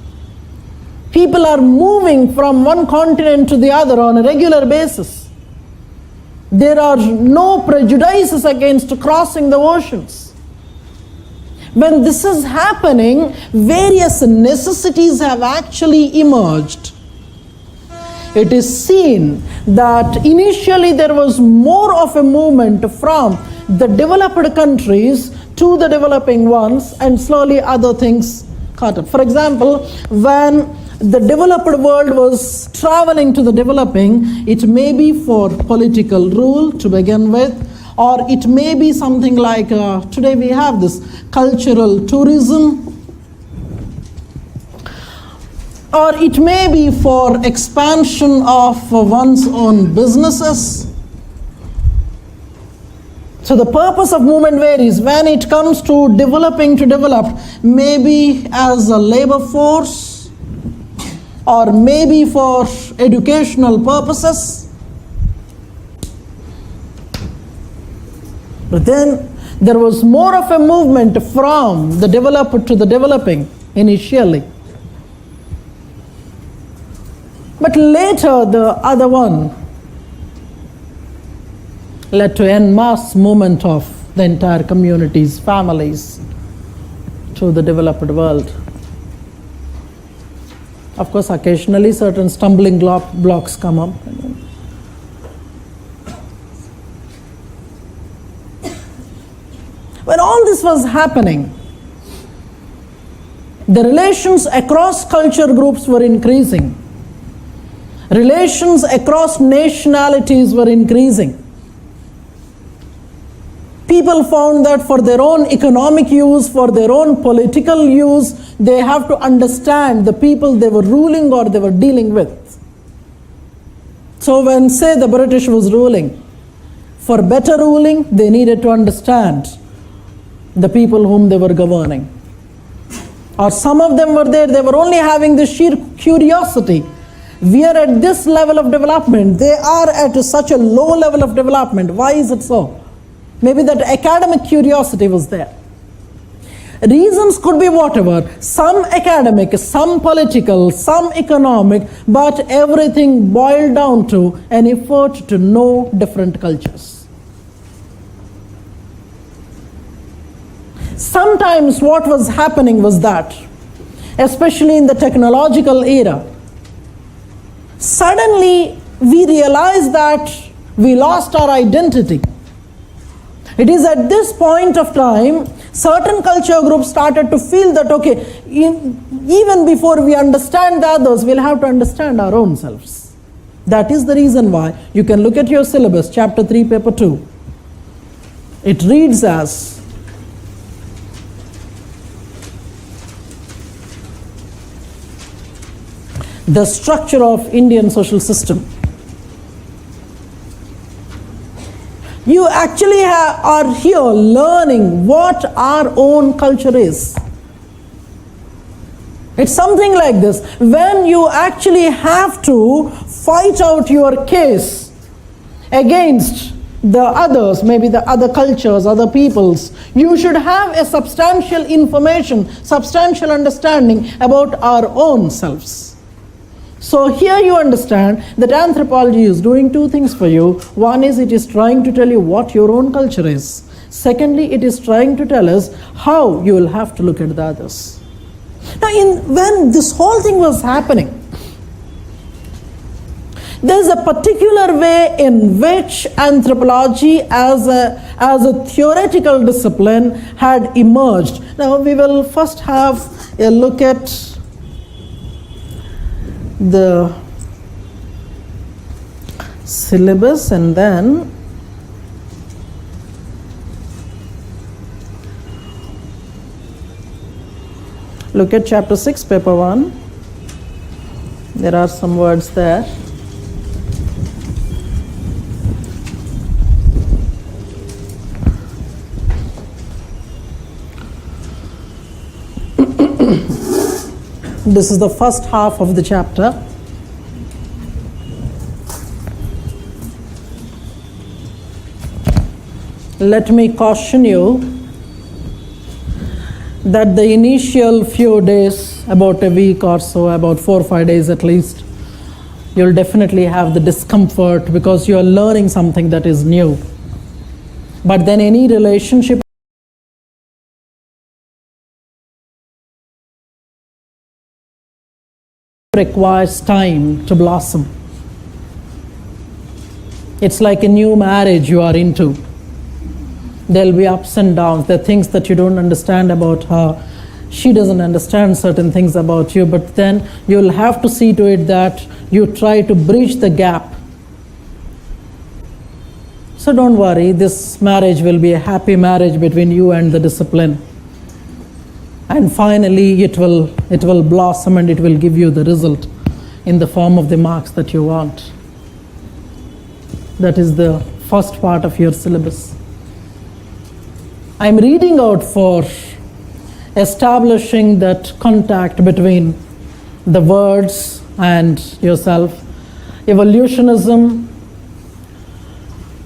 People are moving from one continent to the other on a regular basis. There are no prejudices against crossing the oceans. When this is happening, various necessities have actually emerged. It is seen that initially there was more of a movement from the developed countries to the developing ones, and slowly other things caught up. For example, when the developed world was traveling to the developing, it may be for political rule to begin with, or it may be something like today we have this cultural tourism, or it may be for expansion of one's own businesses. So the purpose of movement varies. When it comes to developing to develop, maybe as a labor force, or maybe for educational purposes. But then there was more of a movement from the developed to the developing initially. But later the other one led to en masse movement of the entire communities, families to the developed world. Of course, occasionally certain stumbling blocks come up. When all this was happening, the relations across culture groups were increasing. Relations across nationalities were increasing. People found that for their own economic use, for their own political use, they have to understand the people they were ruling or they were dealing with. So when, say, the British was ruling, for better ruling, they needed to understand the people whom they were governing. Or some of them were there, they were only having this sheer curiosity. We are at this level of development. They are at such a low level of development. Why is it so? Maybe that academic curiosity was there. Reasons could be whatever. Some academic, some political, some economic, but everything boiled down to an effort to know different cultures. Sometimes what was happening was that, especially in the technological era, suddenly we realized that we lost our identity. It is at this point of time, certain culture groups started to feel that, okay, even before we understand the others, we'll have to understand our own selves. That is the reason why you can look at your syllabus, chapter 3, paper 2. It reads as, the structure of Indian social system. You actually are here learning what our own culture is. It's something like this. When you actually have to fight out your case against the others, maybe the other cultures, other peoples, you should have a substantial information, substantial understanding about our own selves. So here you understand that anthropology is doing two things for you. One is it is trying to tell you what your own culture is. Secondly, it is trying to tell us how you will have to look at the others. Now, when this whole thing was happening, there is a particular way in which anthropology as a theoretical discipline had emerged. Now, we will first have a look at the syllabus and then look at chapter 6, paper 1. There are some words there. This is the first half of the chapter. Let me caution you that the initial few days, about a week or so, about 4 or 5 days at least, you'll definitely have the discomfort because you're learning something that is new. But then any relationship requires time to blossom. It's like a new marriage you are into. There'll be ups and downs. There are things that you don't understand about her. She doesn't understand certain things about you, but then you'll have to see to it that you try to bridge the gap. So don't worry, this marriage will be a happy marriage between you and the discipline. And finally it will blossom and it will give you the result in the form of the marks that you want. That is the first part of your syllabus. I'm reading out for establishing that contact between the words and yourself. Evolutionism.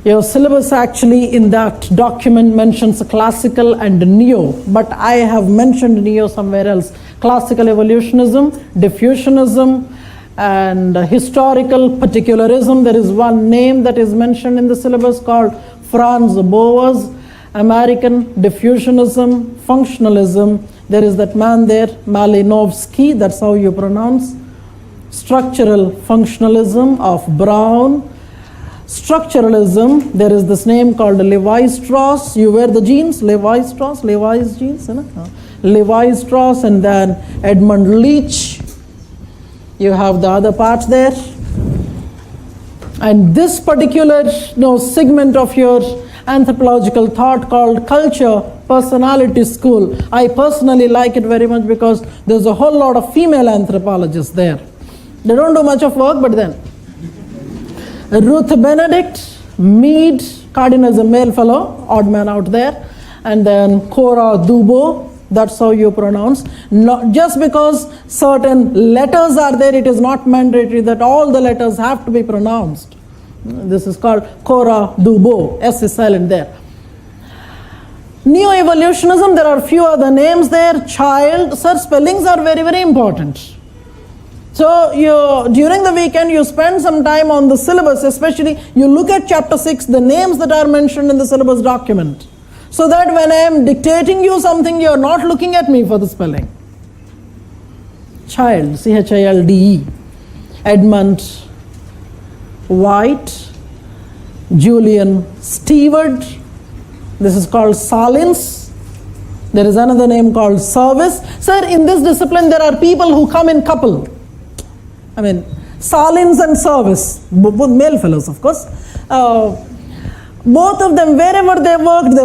Your syllabus actually in that document mentions classical and neo, but I have mentioned neo somewhere else. Classical evolutionism, diffusionism, and historical particularism. There is one name that is mentioned in the syllabus called Franz Boas. American diffusionism, functionalism. There is that man there, Malinowski, that's how you pronounce. Structural functionalism of Brown. Structuralism, there is this name called Levi-Strauss. You wear the jeans, Levi-Strauss, Levi's jeans, you know? Levi-Strauss, and then Edmund Leach. You have the other part there. And this particular segment of your anthropological thought called culture personality school, I personally like it very much because there's a whole lot of female anthropologists there. They don't do much of work, but then Ruth Benedict, Mead, Cardin is a male fellow, odd man out there, and then Cora Dubo, that's how you pronounce. Not just because certain letters are there, it is not mandatory that all the letters have to be pronounced. This is called Cora Dubo, S is silent there. Neo-evolutionism, there are a few other names there. Child, sir, spellings are very, very important. So during the weekend, you spend some time on the syllabus, especially you look at chapter 6, the names that are mentioned in the syllabus document. So that when I am dictating you something, you are not looking at me for the spelling. Child, C-H-I-L-D-E. Edmund White, Julian Stewart. This is called Salins. There is another name called Service. Sir, in this discipline, there are people who come in couple. I mean, Salins and Service, both male fellows, of course. Both of them, wherever they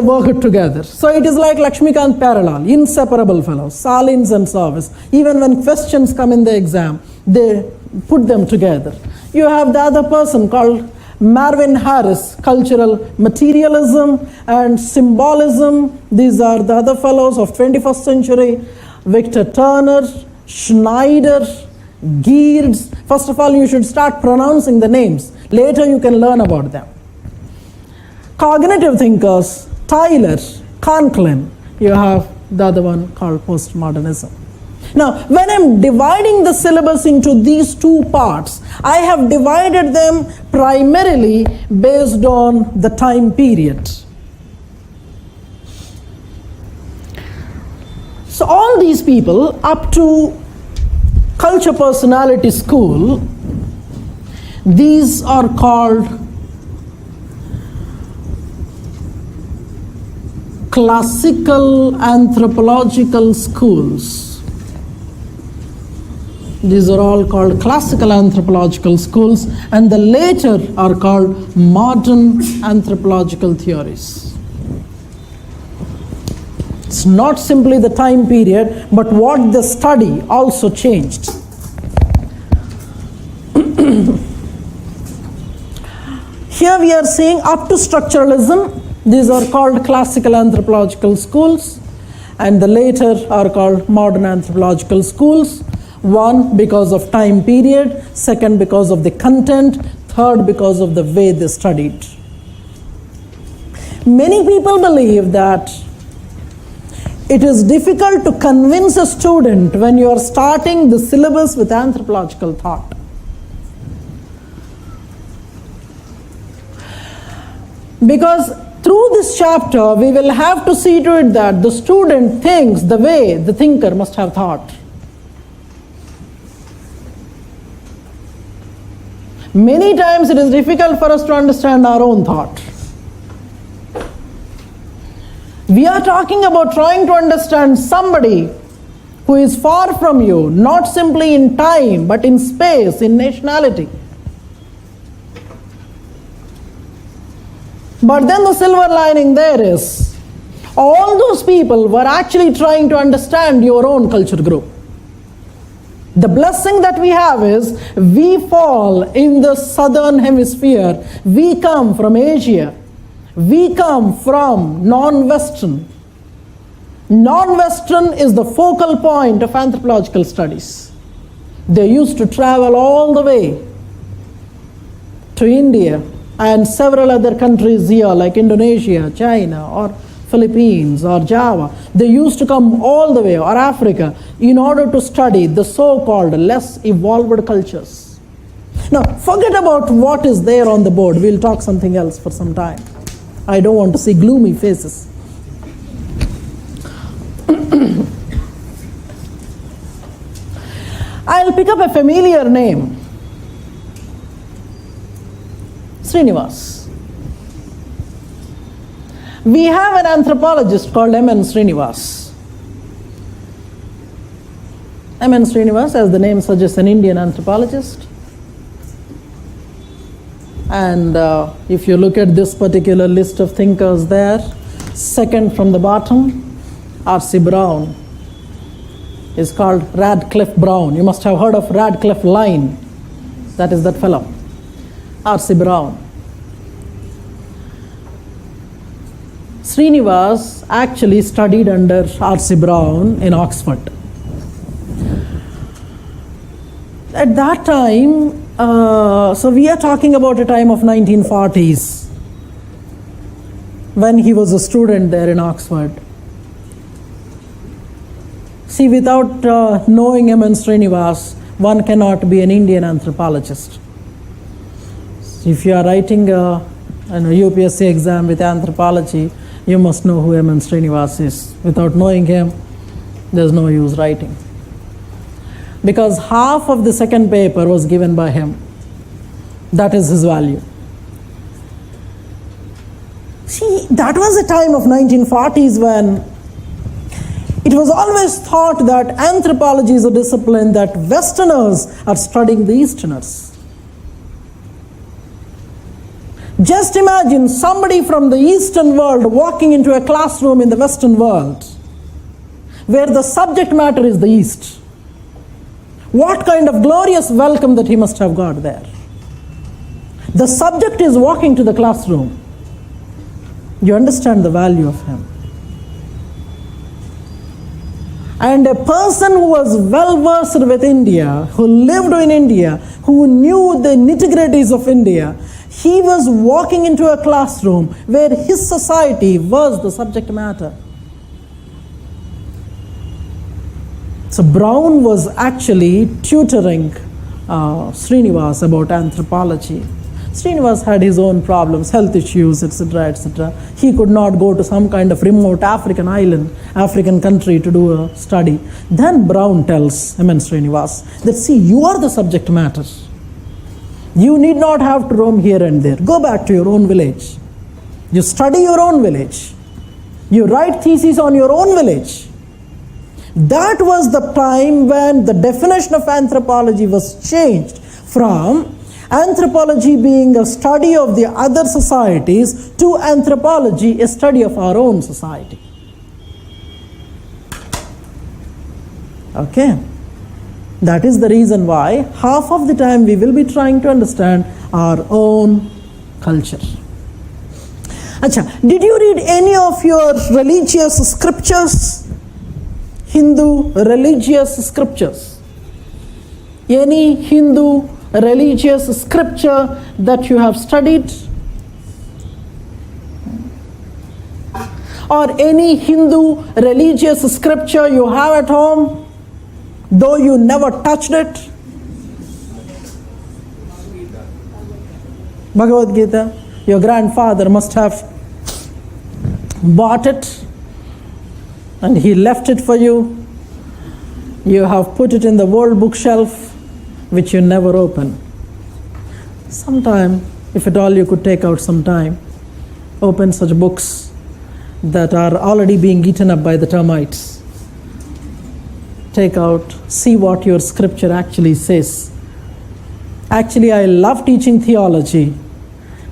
worked together. So it is like Lakshmikant parallel, inseparable fellows, Salins and Service. Even when questions come in the exam, they put them together. You have the other person called Marvin Harris, cultural materialism and symbolism. These are the other fellows of 21st century. Victor Turner, Schneider, Geertz. First of all, you should start pronouncing the names. Later you can learn about them. Cognitive thinkers, Tyler, Conklin. You have the other one called postmodernism. Now, when I'm dividing the syllabus into these two parts, I have divided them primarily based on the time period. So all these people up to culture personality school, these are called classical anthropological schools. These are all called classical anthropological schools, and the later are called modern anthropological theories. It's not simply the time period, but what the study also changed. Here we are seeing up to structuralism. These are called classical anthropological schools, and the later are called modern anthropological schools. One, because of time period. Second, because of the content. Third, because of the way they studied. Many people believe that it is difficult to convince a student when you are starting the syllabus with anthropological thought. Because through this chapter, we will have to see to it that the student thinks the way the thinker must have thought. Many times it is difficult for us to understand our own thought. We are talking about trying to understand somebody who is far from you, not simply in time, but in space, in nationality. But then the silver lining there is, all those people were actually trying to understand your own culture group. The blessing that we have is, we fall in the southern hemisphere. We come from Asia. We come from non-Western. Non-Western is the focal point of anthropological studies. They used to travel all the way to India and several other countries here like Indonesia, China, or Philippines, or Java. They used to come all the way, or Africa, in order to study the so-called less evolved cultures. Now, forget about what is there on the board. We'll talk something else for some time. I don't want to see gloomy faces. I'll pick up a familiar name. Srinivas. We have an anthropologist called M.N. Srinivas. M.N. Srinivas, as the name suggests, an Indian anthropologist. And if you look at this particular list of thinkers there, second from the bottom, R.C. Brown is called Radcliffe Brown. You must have heard of Radcliffe Line. That is that fellow, R.C. Brown. Srinivas actually studied under R.C. Brown in Oxford. At that time, so we are talking about a time of 1940s when he was a student there in Oxford. See, without knowing M.N. Srinivas, one cannot be an Indian anthropologist. If you are writing a UPSC exam with anthropology, you must know who M.N. Srinivas is. Without knowing him, there's no use writing. Because half of the second paper was given by him. That is his value. See, that was a time of 1940s when it was always thought that anthropology is a discipline that Westerners are studying the Easterners. Just imagine somebody from the Eastern world walking into a classroom in the Western world where the subject matter is the East. What kind of glorious welcome that he must have got there. The subject is walking to the classroom. You understand the value of him. And a person who was well versed with India, who lived in India, who knew the nitty-gritties of India, he was walking into a classroom where his society was the subject matter. So Brown was actually tutoring Srinivas about anthropology. Srinivas had his own problems, health issues, etc., etc. He could not go to some kind of remote African island, African country to do a study. Then Brown tells M.N. Srinivas that, see, you are the subject matter. You need not have to roam here and there. Go back to your own village. You study your own village. You write theses on your own village. That was the time when the definition of anthropology was changed from anthropology being a study of the other societies to anthropology a study of our own society. Okay? That is the reason why half of the time we will be trying to understand our own culture. Acha, did you read any of your religious scriptures? Hindu religious scriptures? Any Hindu religious scripture that you have studied? Or any Hindu religious scripture you have at home, though you never touched it? Bhagavad Gita. Your grandfather must have bought it and he left it for you. You have put it in the world bookshelf which you never open. Sometime, if at all you could take out some time, open such books that are already being eaten up by the termites. Take out, see what your scripture actually says. Actually, I love teaching theology,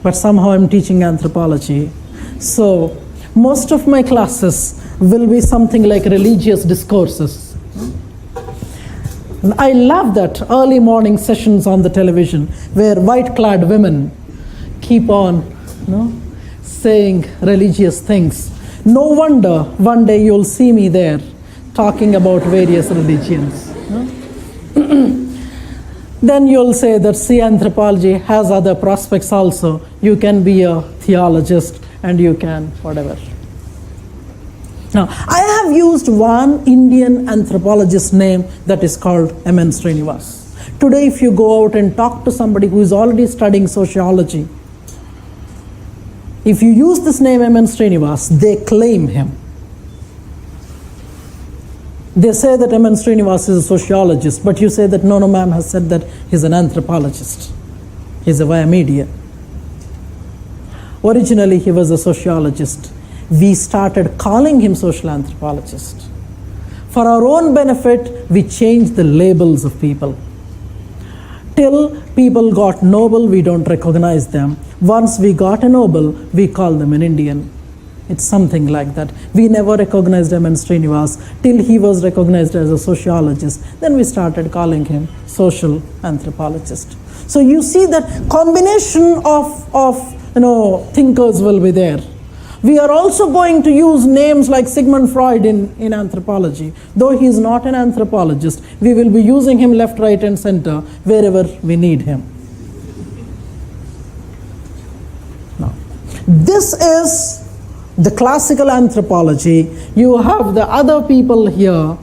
but somehow I'm teaching anthropology. So most of my classes will be something like religious discourses. And I love that early morning sessions on the television where white-clad women keep on saying religious things. No wonder one day you'll see me there talking about various religions. Then you'll say that, see, anthropology has other prospects also. You can be a theologist and you can whatever. Now, I have used one Indian anthropologist name that is called M.N. Srinivas. Today, if you go out and talk to somebody who is already studying sociology, if you use this name M.N. Srinivas, they claim him. They say that M.N. Srinivas is a sociologist, but you say that no, ma'am has said that he's an anthropologist. He's a via media. Originally, he was a sociologist. We started calling him social anthropologist. For our own benefit, we changed the labels of people. Till people got noble, we don't recognize them. Once we got a noble, we call them an Indian. It's something like that. We never recognized M.N. Srinivas till he was recognized as a sociologist. Then we started calling him social anthropologist. So you see that combination of thinkers will be there. We are also going to use names like Sigmund Freud in anthropology. Though he is not an anthropologist, we will be using him left, right, and center wherever we need him. Now, this is the classical anthropology. You have the other people here,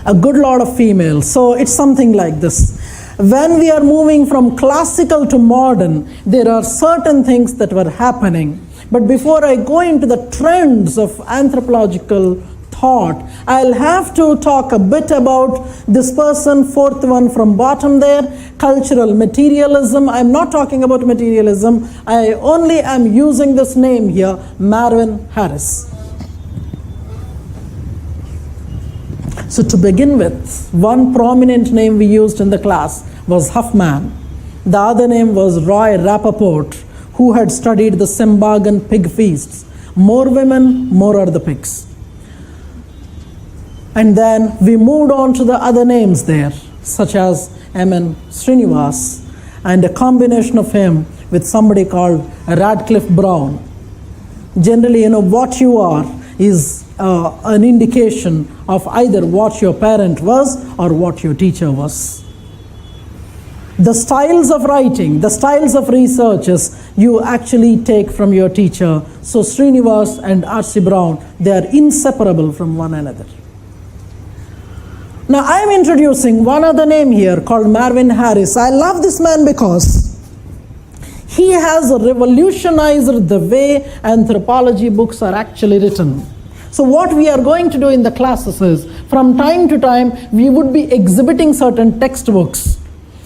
a good lot of females. So it's something like this. When we are moving from classical to modern, there are certain things that were happening. But before I go into the trends of anthropological thought, I'll have to talk a bit about this person, fourth one from bottom there, cultural materialism. I'm not talking about materialism. I only am using this name here, Marvin Harris. So to begin with, one prominent name we used in the class was Huffman. The other name was Roy Rappaport, who had studied the Sembagan pig feasts. More women, more are the pigs. And then we moved on to the other names there, such as M.N. Srinivas, and a combination of him with somebody called Radcliffe Brown. Generally, what you are is an indication of either what your parent was or what your teacher was. The styles of writing, the styles of researches you actually take from your teacher. So Srinivas and R.C. Brown, they are inseparable from one another. Now I am introducing one other name here called Marvin Harris. I love this man because he has revolutionized the way anthropology books are actually written. So what we are going to do in the classes is, from time to time, we would be exhibiting certain textbooks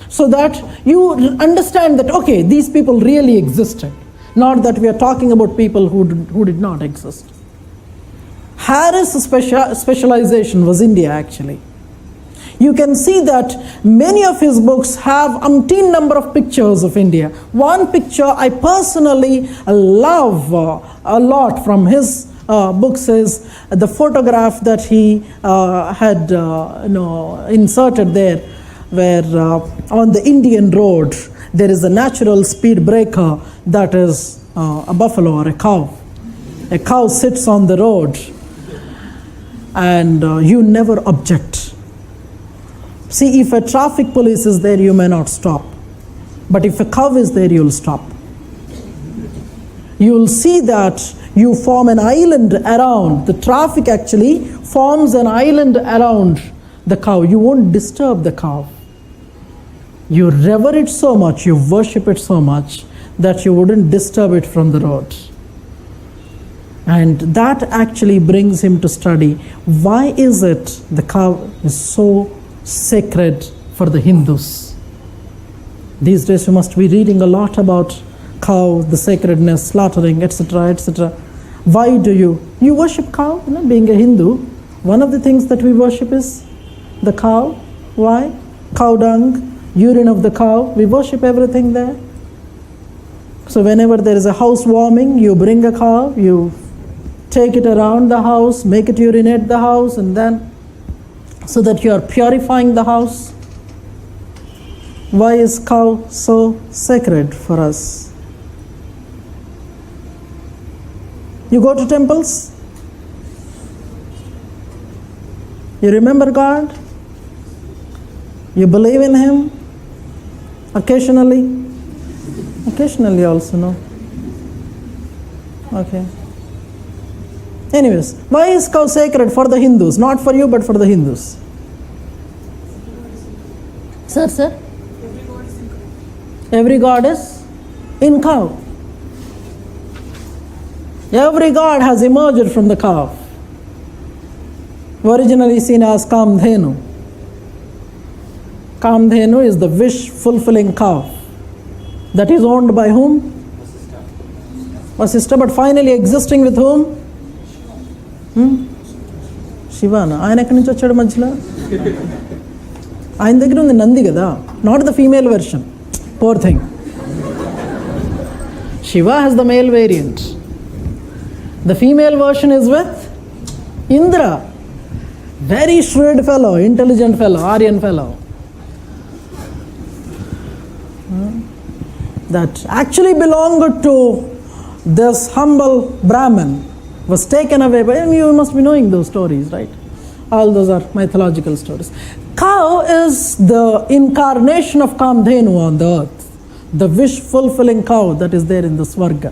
so that you understand that, okay, these people really existed, not that we are talking about people who did not exist. Harris' specialization was India, actually. You can see that many of his books have umpteen number of pictures of India. One picture I personally love a lot from his books is the photograph that he had inserted there, where on the Indian road there is a natural speed breaker that is a buffalo or a cow. A cow sits on the road and you never object. See, if a traffic police is there, you may not stop. But if a cow is there, you'll stop. You'll see that you form an island around. The traffic actually forms an island around the cow. You won't disturb the cow. You revere it so much, you worship it so much that you wouldn't disturb it from the road. And that actually brings him to study, why is it the cow is so sacred for the Hindus? These days you must be reading a lot about cow, the sacredness, slaughtering, etc., etc. Why do you worship cow? Being a Hindu, one of the things that we worship is the cow. Why? Cow dung, urine of the cow, we worship everything there. So whenever there is a housewarming, you bring a cow, you take it around the house, make it urinate the house, and then so that you are purifying the house. Why is cow so sacred for us? You go to temples, you remember God, you believe in Him, occasionally also, no? Okay. Anyways, why is cow sacred for the Hindus? Not for you, but for the Hindus. Sir? Every god is in cow. Every god has emerged from the cow. Originally seen as Kamdhenu. Kamdhenu is the wish-fulfilling cow that is owned by whom? Vasishtha, but finally existing with whom? Shivana. ఆయన ఎక్కడి నుంచి వచ్చాడు మధ్యలో? ఆయన దగ్గర ఉంది నంది కదా, not the female version. Poor thing. Shiva has the male variant. The female version is with Indra. Very shrewd fellow, intelligent fellow, Aryan fellow. That actually belonged to this humble Brahmin was taken away by him. You must be knowing those stories, right? All those are mythological stories. Cow is the incarnation of Kamdhenu on the earth, the wish-fulfilling cow that is there in the Swarga.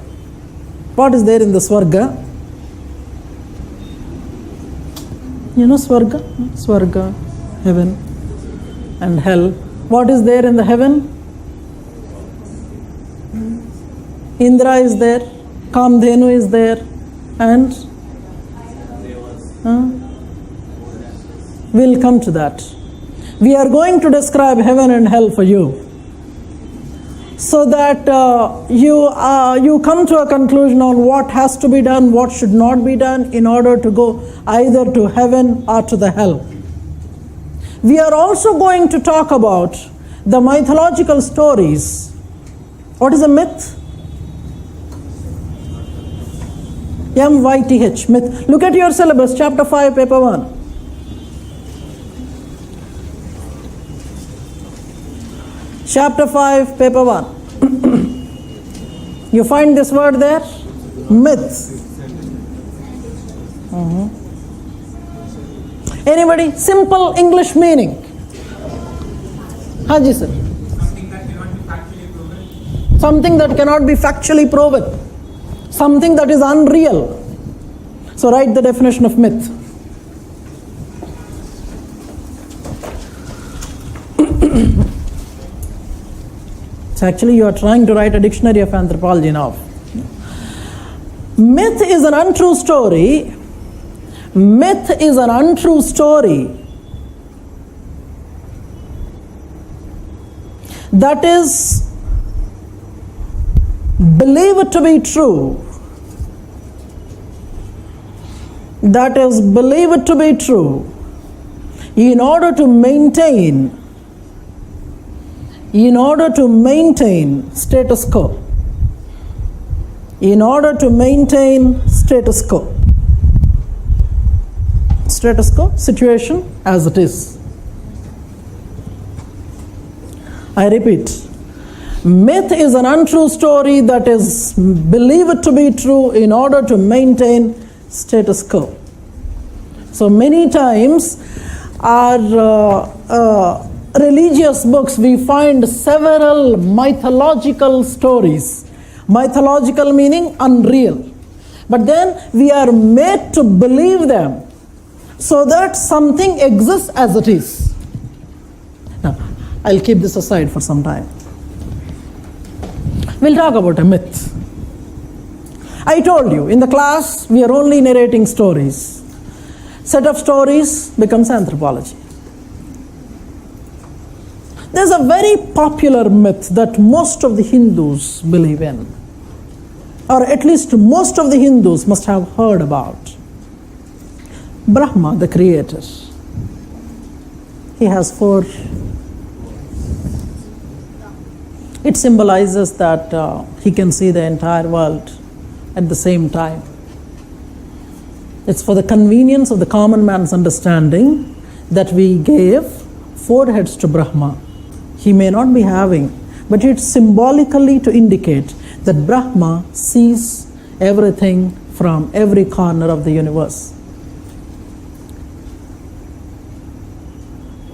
What is there in the Swarga? You know Swarga? Swarga, heaven and hell. What is there in the heaven? Indra is there, Kamdhenu is there, and we'll come to that. We are going to describe heaven and hell for you, so that you come to a conclusion on what has to be done, what should not be done in order to go either to heaven or to the hell. We are also going to talk about the mythological stories. What is a myth? M-Y-T-H, myth. Look at your syllabus, chapter 5, paper 1. Chapter 5, paper 1. You find this word there? Myth. Anybody? Simple English meaning. Haji sir. Something that cannot be factually proven. Something that is unreal. So write the definition of myth. So actually you are trying to write a dictionary of anthropology now. Myth is an untrue story. Myth is an untrue story that is believed to be true. That is believed to be true in order to maintain status quo. In order to maintain status quo. Status quo, situation as it is. I repeat, myth is an untrue story that is believed to be true in order to maintain status quo. So many times our religious books we find several mythological stories. Mythological meaning unreal. But then we are made to believe them so that something exists as it is. Now, I'll keep this aside for some time. We'll talk about a myth. I told you, in the class, we are only narrating stories. Set of stories becomes anthropology. There's a very popular myth that most of the Hindus believe in, or at least most of the Hindus must have heard about. Brahma, the creator, he has 4. It symbolizes that he can see the entire world at the same time. It's for the convenience of the common man's understanding that we gave 4 heads to Brahma. He may not be having, but it's symbolically to indicate that Brahma sees everything from every corner of the universe.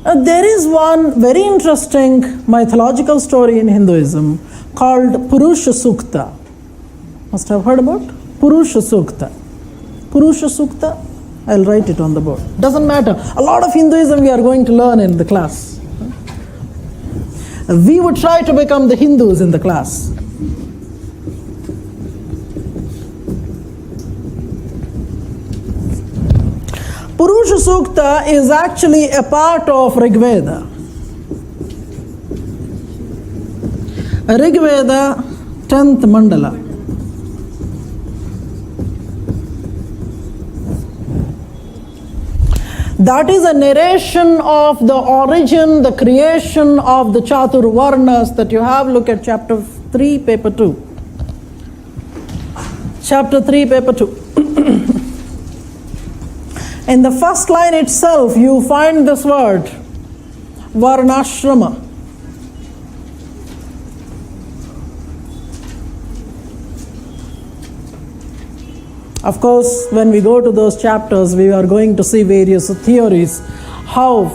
There is one very interesting mythological story in Hinduism called Purusha Sukta. Must have heard about Purusha Sukta. Purusha Sukta, I'll write it on the board. Doesn't matter. A lot of Hinduism we are going to learn in the class. We would try to become the Hindus in the class. Purusha Sukta is actually a part of Rig Veda. Rig Veda, 10th mandala. That is a narration of the origin, the creation of the Chatur Varnas that you have. Look at chapter 3, paper 2. Chapter 3, paper 2. In the first line itself, you find this word, Varnashrama. Of course, when we go to those chapters, we are going to see various theories how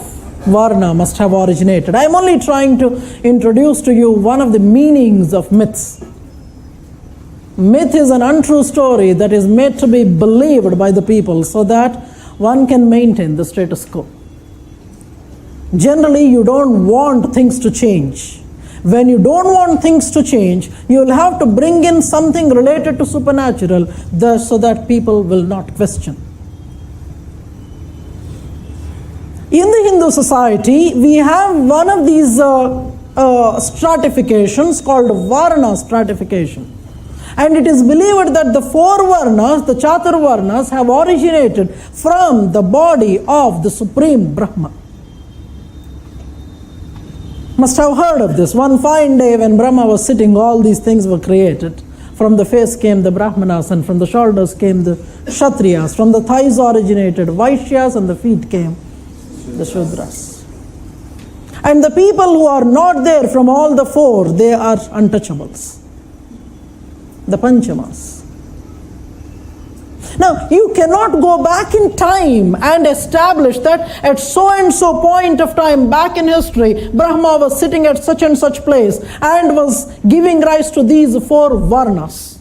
Varna must have originated. I am only trying to introduce to you one of the meanings of myths. Myth is an untrue story that is made to be believed by the people so that one can maintain the status quo. Generally, you don't want things to change. When you don't want things to change, you will have to bring in something related to supernatural so that people will not question. In the Hindu society, we have one of these stratifications called Varna stratification. And it is believed that the 4 Varnas, the Chatur Varnas, have originated from the body of the Supreme Brahma. Must have heard of this. One fine day when Brahma was sitting, all these things were created. From the face came the Brahmanas, and from the shoulders came the Kshatriyas. From the thighs originated Vaishyas, and the feet came the Shudras. And the people who are not there from all the 4, they are untouchables. The Panchamas. Now, you cannot go back in time and establish that at so and so point of time back in history, Brahma was sitting at such and such place and was giving rise to these 4 Varnas.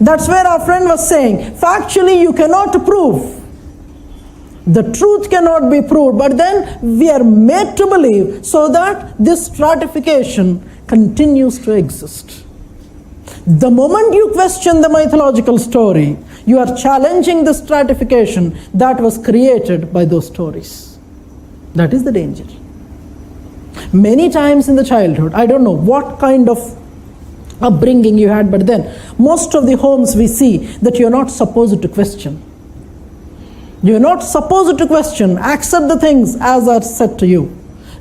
That's where our friend was saying, factually you cannot prove. The truth cannot be proved, but then we are made to believe so that this stratification continues to exist. The moment you question the mythological story, you are challenging the stratification that was created by those stories. That is the danger. Many times in the childhood, I don't know what kind of upbringing you had, but then most of the homes we see that you're not supposed to question. You're not supposed to question. Accept the things as are said to you.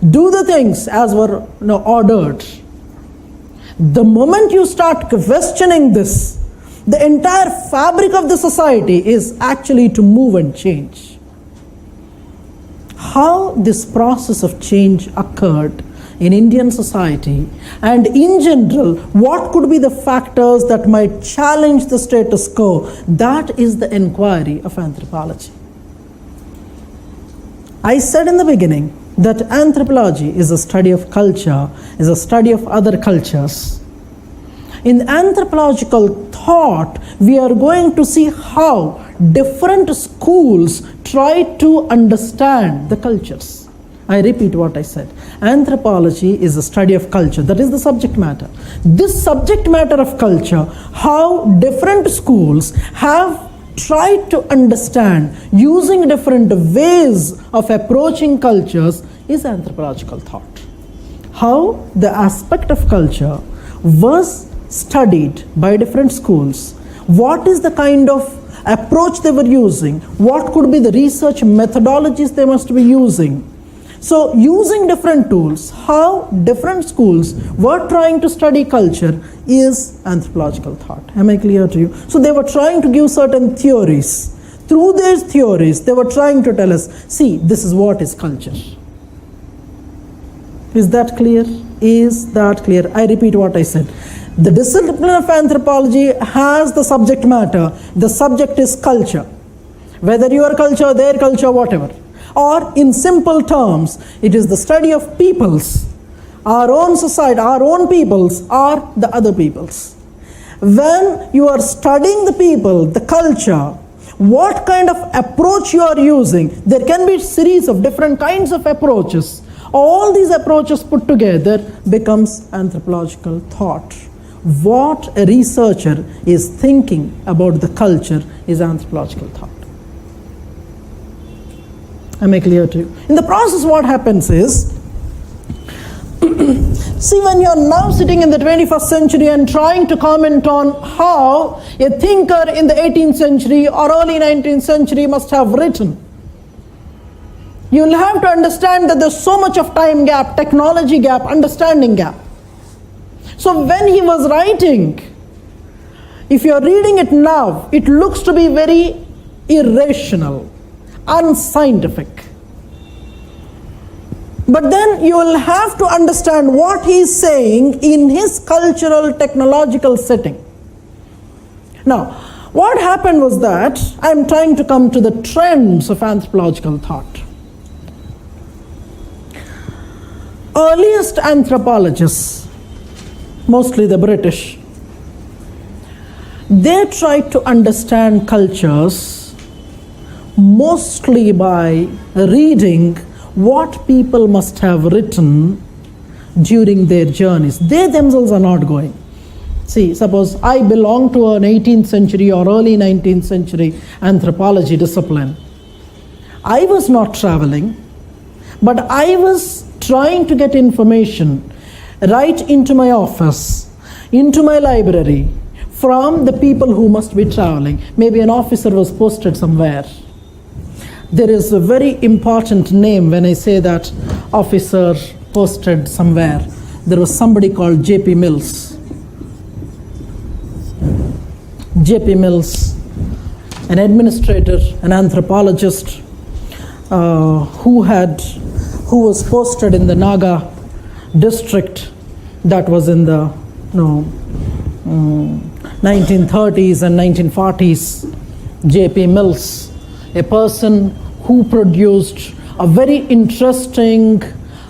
Do the things as were ordered. The moment you start questioning this, the entire fabric of the society is actually to move and change. How this process of change occurred in Indian society, and in general, what could be the factors that might challenge the status quo, that is the inquiry of anthropology. I said in the beginning that anthropology is a study of culture, is a study of other cultures. In anthropological thought, we are going to see how different schools try to understand the cultures. I repeat what I said. Anthropology is a study of culture. That is the subject matter. This subject matter of culture, how different schools have tried to understand using different ways of approaching cultures, is anthropological thought. How the aspect of culture was studied by different schools, what is the kind of approach they were using, what could be the research methodologies they must be using. So using different tools, how different schools were trying to study culture is anthropological thought. Am I clear to you? So they were trying to give certain theories. Through these theories, they were trying to tell us, see, this is what is culture. Is that clear? Is that clear? I repeat what I said. The discipline of anthropology has the subject matter. The subject is culture. Whether your culture, their culture, whatever. Or in simple terms, it is the study of peoples. Our own society, our own peoples are the other peoples. When you are studying the people, the culture, what kind of approach you are using, there can be a series of different kinds of approaches. All these approaches put together becomes anthropological thought. What a researcher is thinking about the culture is anthropological thought. Am I clear to you? In the process, what happens is, See, when you're now sitting in the 21st century and trying to comment on how a thinker in the 18th century or early 19th century must have written, you'll have to understand that there's so much of time gap, technology gap, understanding gap. So when he was writing, if you're reading it now, it looks to be very irrational, unscientific. But then you will have to understand what he is saying in his cultural, technological setting. Now, what happened was that I'm trying to come to the trends of anthropological thought. Earliest anthropologists, mostly the British, they tried to understand cultures mostly by reading what people must have written during their journeys. They themselves are not going. See, suppose I belong to an 18th century or early 19th century anthropology discipline. I was not traveling, but I was trying to get information right into my office, into my library, from the people who must be traveling. Maybe an officer was posted somewhere. There is a very important name when I say that officer posted somewhere. There was somebody called J.P. Mills. J.P. Mills, an administrator, an anthropologist who was posted in the Naga district that was in the 1930s and 1940s. J.P. Mills, a person who produced a very interesting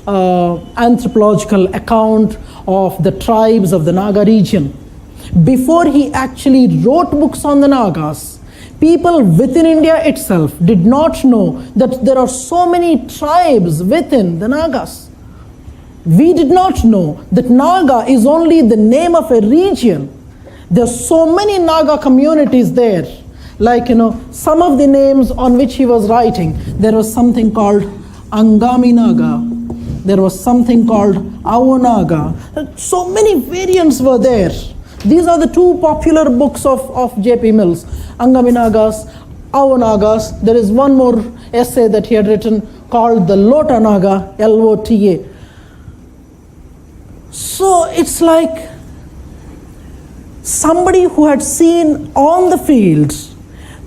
anthropological account of the tribes of the Naga region. Before he actually wrote books on the Nagas, people within India itself did not know that there are so many tribes within the Nagas. We did not know that Naga is only the name of a region. There are so many Naga communities there. Like, some of the names on which he was writing, there was something called Angami Naga, there was something called Aonaga. So many variants were there. These are the two popular books of J.P. Mills, Angami Nagas, Aonagas. There is one more essay that he had written called the Lota Naga, Lota. So it's like somebody who had seen on the field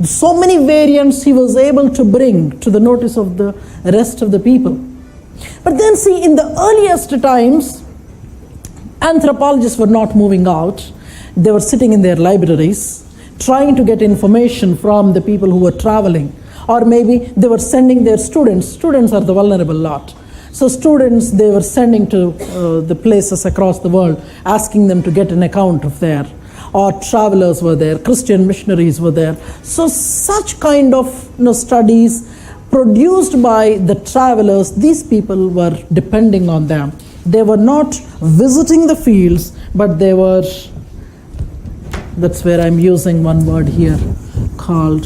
so many variants he was able to bring to the notice of the rest of the people. But then see, in the earliest times, anthropologists were not moving out. They were sitting in their libraries, trying to get information from the people who were traveling. Or maybe they were sending their students. Students are the vulnerable lot. So students, they were sending to the places across the world, asking them to get an account of there. Or travelers were there, Christian missionaries were there. So such kind of studies produced by the travelers, these people were depending on them. They were not visiting the fields, but they were, that's where I'm using one word here called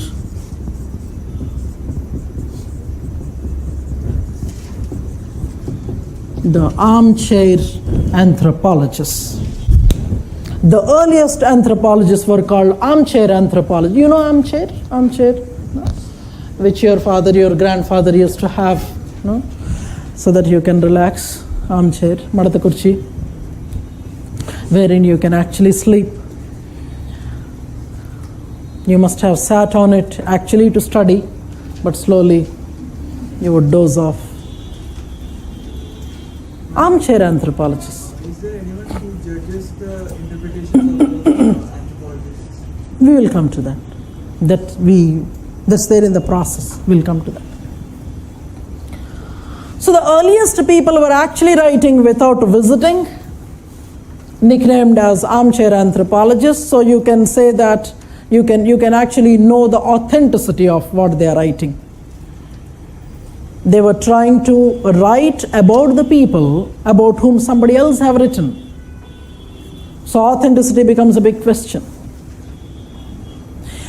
the armchair anthropologists. The earliest anthropologists were called armchair anthropologists. You know armchair? Armchair? No? Which your father, your grandfather used to have, no? So that you can relax. Armchair, Madata Kurchi, wherein you can actually sleep. You must have sat on it actually to study, but slowly you would doze off. Armchair anthropologists. Is there anyone who judges the interpretation of anthropologists? We will come to that. That's there in the process. We'll come to that. So the earliest people were actually writing without visiting, nicknamed as armchair anthropologists. So you can say that you can actually know the authenticity of what they are writing. They were trying to write about the people about whom somebody else have written. So authenticity becomes a big question.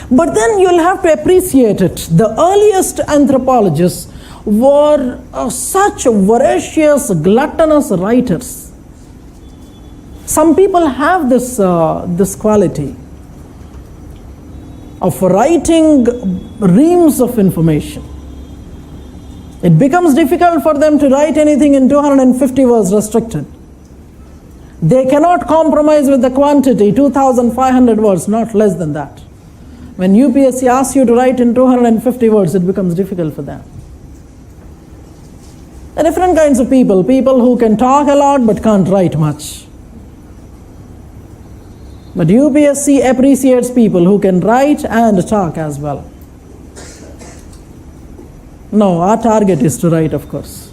But then you'll have to appreciate it. The earliest anthropologists were such voracious, gluttonous writers. Some people have this quality of writing reams of information. It becomes difficult for them to write anything in 250 words restricted. They cannot compromise with the quantity, 2,500 words, not less than that. When UPSC asks you to write in 250 words, it becomes difficult for them. There are different kinds of people who can talk a lot but can't write much. But UPSC appreciates people who can write and talk as well. No, our target is to write, of course.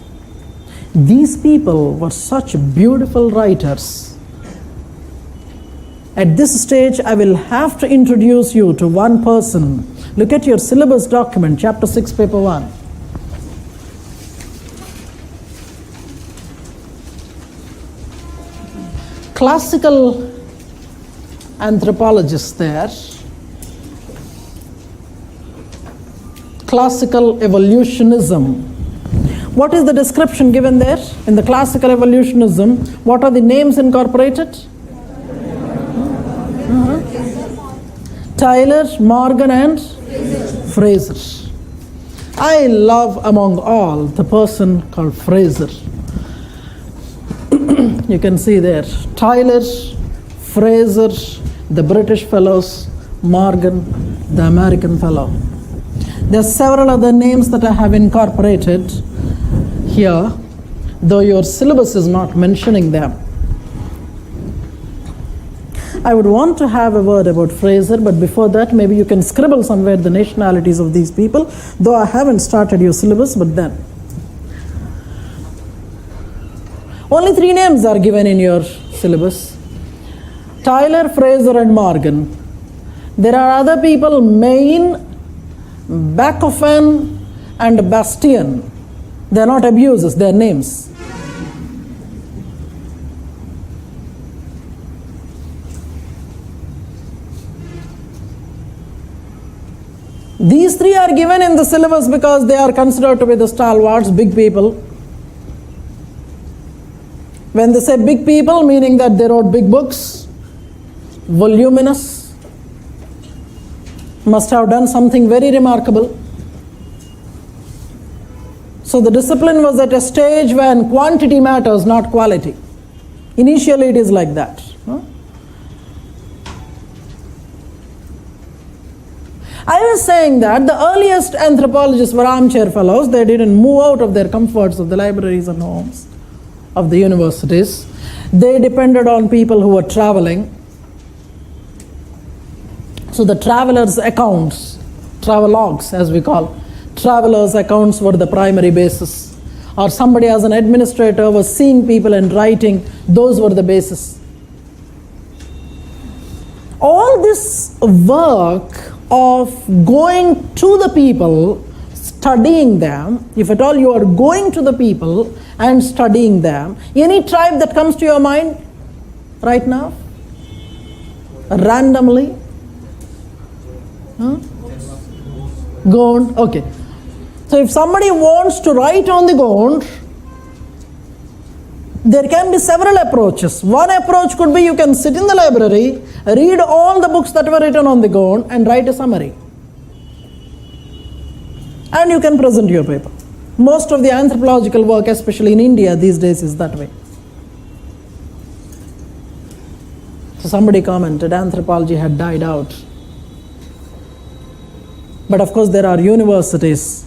These people were such beautiful writers. At this stage, I will have to introduce you to one person. Look at your syllabus document, chapter 6, paper 1. Classical anthropologist there. Classical evolutionism. What is the description given there? In the classical evolutionism, what are the names incorporated? Tyler, Morgan, and Fraser. I love among all the person called Fraser. You can see there, Tyler, Fraser, the British fellows, Morgan, the American fellow. There are several other names that I have incorporated here, though your syllabus is not mentioning them. I would want to have a word about Fraser, but before that, maybe you can scribble somewhere the nationalities of these people, though I haven't started your syllabus, but then. Only 3 names are given in your syllabus. Tyler, Fraser, and Morgan. There are other people, Maine, Bachofen, and Bastian. They are not abuses, they are names. These 3 are given in the syllabus because they are considered to be the stalwarts, big people. When they say big people, meaning that they wrote big books, voluminous, must have done something very remarkable. So the discipline was at a stage when quantity matters, not quality. Initially it is like that. I was saying that the earliest anthropologists were armchair fellows. They didn't move out of their comforts of the libraries and homes of the universities. They depended on people who were traveling. So the travelers' accounts, travelogues as we call, travelers' accounts were the primary basis. Or somebody as an administrator was seeing people and writing, those were the basis. All this work of going to the people, studying them, if at all you are going to the people and studying them, any tribe that comes to your mind right now, randomly? Gond, okay. So if somebody wants to write on the Gond, there can be several approaches. One approach could be you can sit in the library, read all the books that were written on the Gond and write a summary. And you can present your paper. Most of the anthropological work, especially in India these days, is that way. So somebody commented anthropology had died out. But of course there are universities.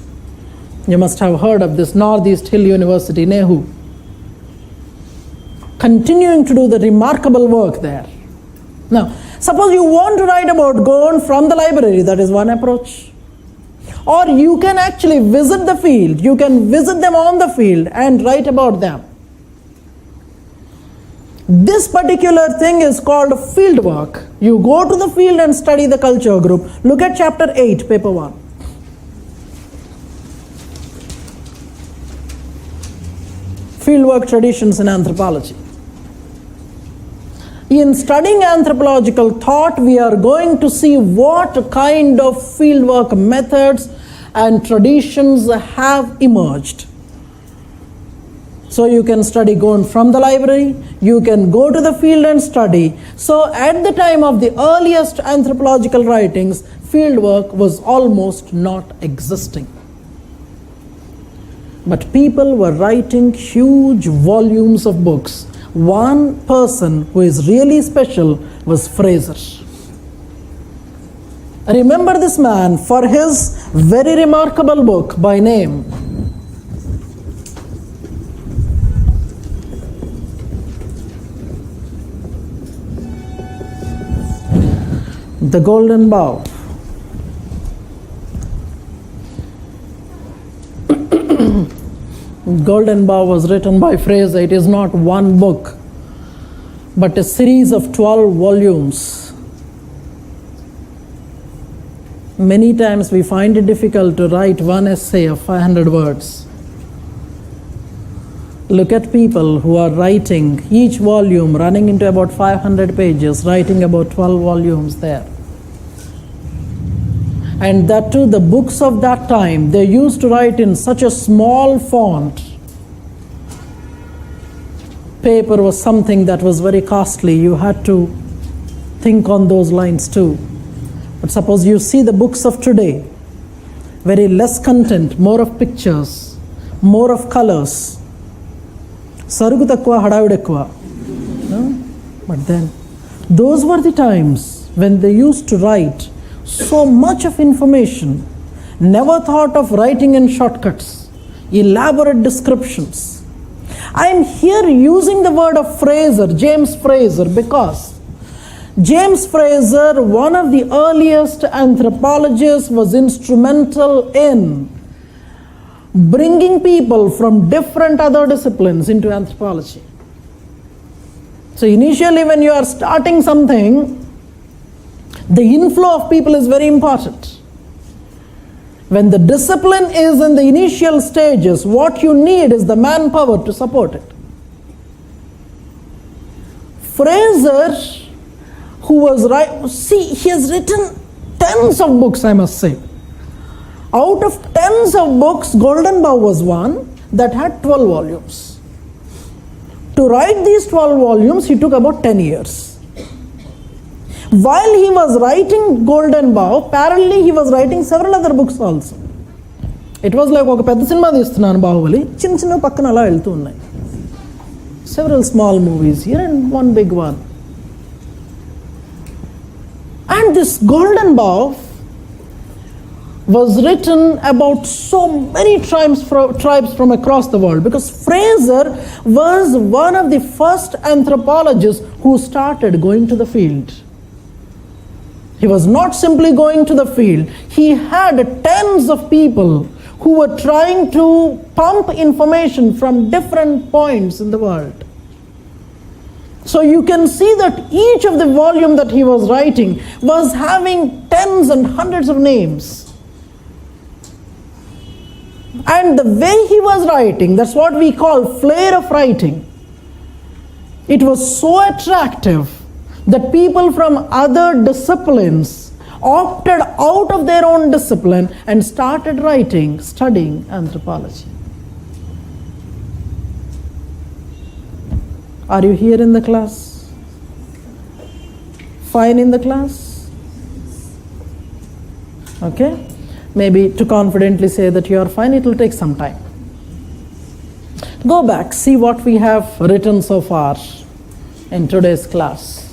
You must have heard of this Northeast Hill University, Nehu, continuing to do the remarkable work there. Now, suppose you want to write about Gond from the library, that is one approach. Or you can actually visit the field, you can visit them on the field and write about them. This particular thing is called field work. You go to the field and study the culture group. Look at chapter 8, paper 1. Fieldwork traditions in anthropology. In studying anthropological thought, we are going to see what kind of fieldwork methods and traditions have emerged. So you can study going from the library, you can go to the field and study. So at the time of the earliest anthropological writings, field work was almost not existing. But people were writing huge volumes of books. One person who is really special was Fraser. Remember this man for his very remarkable book by name, The Golden Bough. Golden Bough was written by Fraser. It is not one book, but a series of 12 volumes. Many times we find it difficult to write one essay of 500 words. Look at people who are writing each volume running into about 500 pages, writing about 12 volumes there. And that too, the books of that time, they used to write in such a small font. Paper was something that was very costly. You had to think on those lines too. But suppose you see the books of today, very less content, more of pictures, more of colors. Sarugu takwa, hadavid ekkuva. But then, those were the times when they used to write so much of information, never thought of writing in shortcuts, elaborate descriptions. I am here using the word of Fraser, James Fraser, because James Fraser, one of the earliest anthropologists, was instrumental in bringing people from different other disciplines into anthropology. So initially when you are starting something, the inflow of people is very important. When the discipline is in the initial stages, what you need is the manpower to support it. Fraser, who was he has written tens of books, I must say. Out of tens of books, Golden Bough was one that had 12 volumes. To write these 12 volumes, he took about 10 years. While he was writing Golden Bough, parallelly he was writing several other books also. It was like oka pedda cinema teestunanu Bahubali, chinna chinna pakkana ala veltu unnai. Several small movies here and one big one. And this Golden Bough was written about so many tribes from across the world, because Fraser was one of the first anthropologists who started going to the field. He was not simply going to the field. He had tens of people who were trying to pump information from different points in the world. So you can see that each of the volume that he was writing was having tens and hundreds of names. And the way he was writing, that's what we call flair of writing. It was so attractive that people from other disciplines opted out of their own discipline and started writing, studying anthropology. Are you here in the class? Fine in the class? Okay? Maybe to confidently say that you are fine, it will take some time. Go back, see what we have written so far in today's class.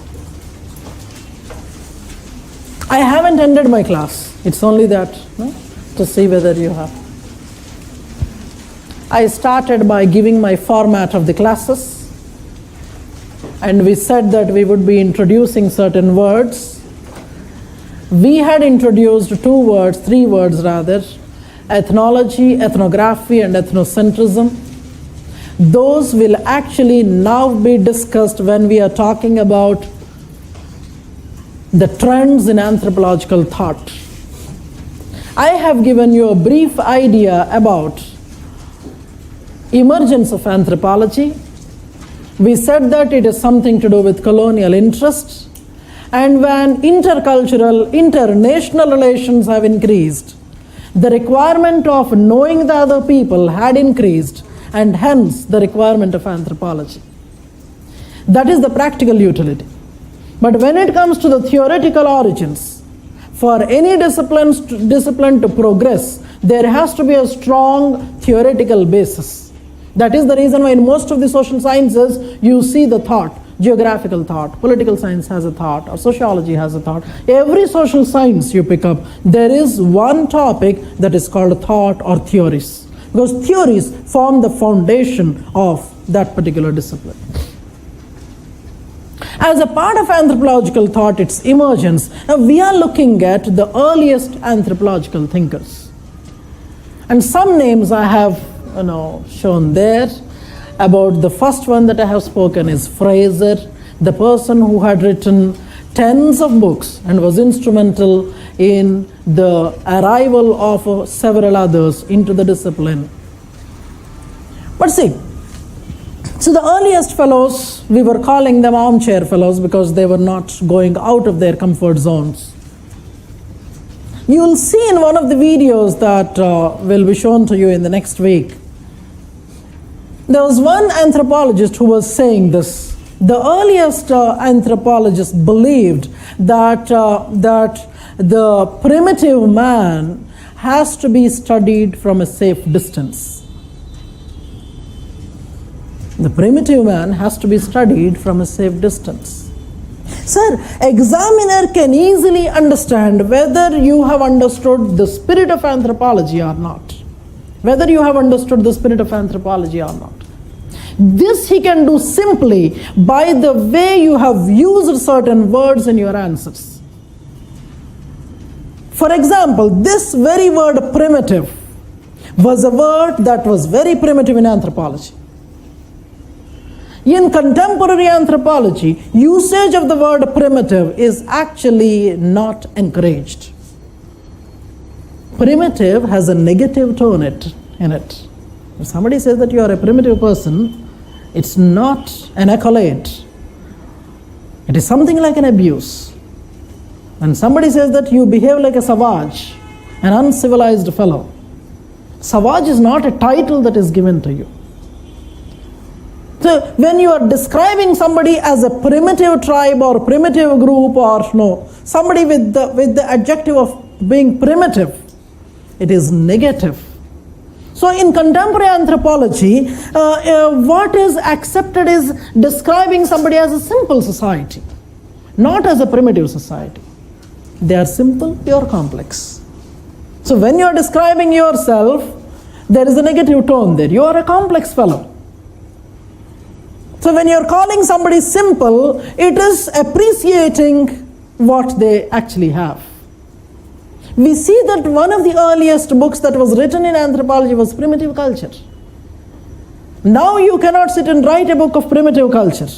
I haven't ended my class. It's only that, to see whether you have. I started by giving my format of the classes, and we said that we would be introducing certain words. We had introduced three words rather, ethnology, ethnography, and ethnocentrism. Those will actually now be discussed when we are talking about the trends in anthropological thought. I have given you a brief idea about emergence of anthropology. We said that it is something to do with colonial interests, and when intercultural, international relations have increased, the requirement of knowing the other people had increased, and hence the requirement of anthropology. That is the practical utility. But when it comes to the theoretical origins, for any discipline to progress, there has to be a strong theoretical basis. That is the reason why in most of the social sciences you see the thought, geographical thought, political science has a thought, or sociology has a thought. Every social science you pick up, there is one topic that is called thought or theories, because theories form the foundation of that particular discipline. As a part of anthropological thought, its emergence, now we are looking at the earliest anthropological thinkers. And some names I have shown there. About the first one that I have spoken is Fraser, the person who had written tens of books and was instrumental in the arrival of several others into the discipline. But see, so the earliest fellows, we were calling them armchair fellows because they were not going out of their comfort zones. You will see in one of the videos that will be shown to you in the next week, there was one anthropologist who was saying this. The earliest anthropologists believed that the primitive man has to be studied from a safe distance. The primitive man has to be studied from a safe distance. Sir, examiner can easily understand whether you have understood the spirit of anthropology or not. Whether you have understood the spirit of anthropology or not. This he can do simply by the way you have used certain words in your answers. For example, this very word primitive was a word that was very primitive in anthropology. In contemporary anthropology, usage of the word primitive is actually not encouraged. Primitive has a negative tone in it. If somebody says that you are a primitive person, it's not an accolade. It is something like an abuse. When somebody says that you behave like a savage, an uncivilized fellow, savage is not a title that is given to you. So when you are describing somebody as a primitive tribe or primitive group or somebody with the adjective of being primitive, it is negative. So in contemporary anthropology, what is accepted is describing somebody as a simple society, not as a primitive society. They are simple, you are complex. So when you are describing yourself, there is a negative tone there. You are a complex fellow. So when you are calling somebody simple, it is appreciating what they actually have. We see that one of the earliest books that was written in anthropology was Primitive Culture. Now you cannot sit and write a book of primitive culture.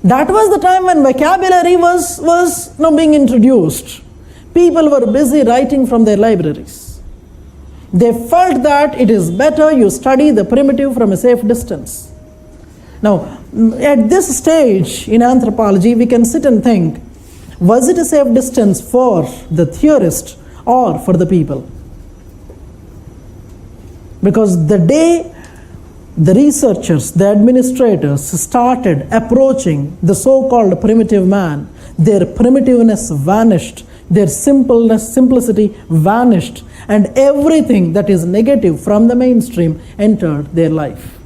That was the time when vocabulary was being introduced. People were busy writing from their libraries. They felt that it is better you study the primitive from a safe distance. Now, at this stage in anthropology, we can sit and think, was it a safe distance for the theorist or for the people? Because the day the researchers, the administrators started approaching the so-called primitive man, their primitiveness vanished, their simplicity vanished, and everything that is negative from the mainstream entered their life.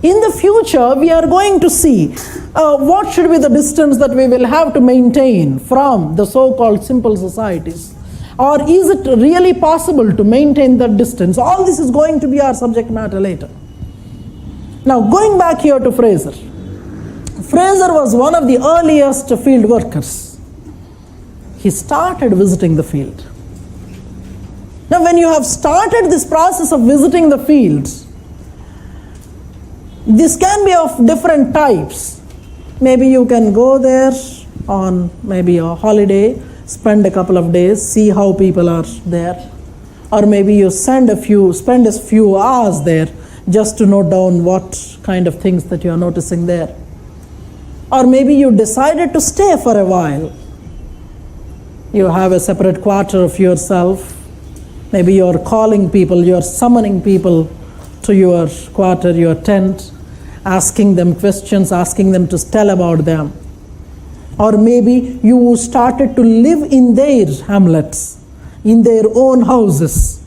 In the future, we are going to see what should be the distance that we will have to maintain from the so-called simple societies. Or is it really possible to maintain that distance? All this is going to be our subject matter later. Now, going back here to Fraser. Fraser was one of the earliest field workers. He started visiting the field. Now, when you have started this process of visiting the fields, this can be of different types. Maybe you can go there on maybe a holiday, spend a couple of days, see how people are there. Or maybe you spend a few hours there just to note down what kind of things that you are noticing there. Or maybe you decided to stay for a while. You have a separate quarter of yourself. Maybe you're calling people, you're summoning people to your quarter, your tent, asking them questions, asking them to tell about them. Or maybe you started to live in their hamlets, in their own houses.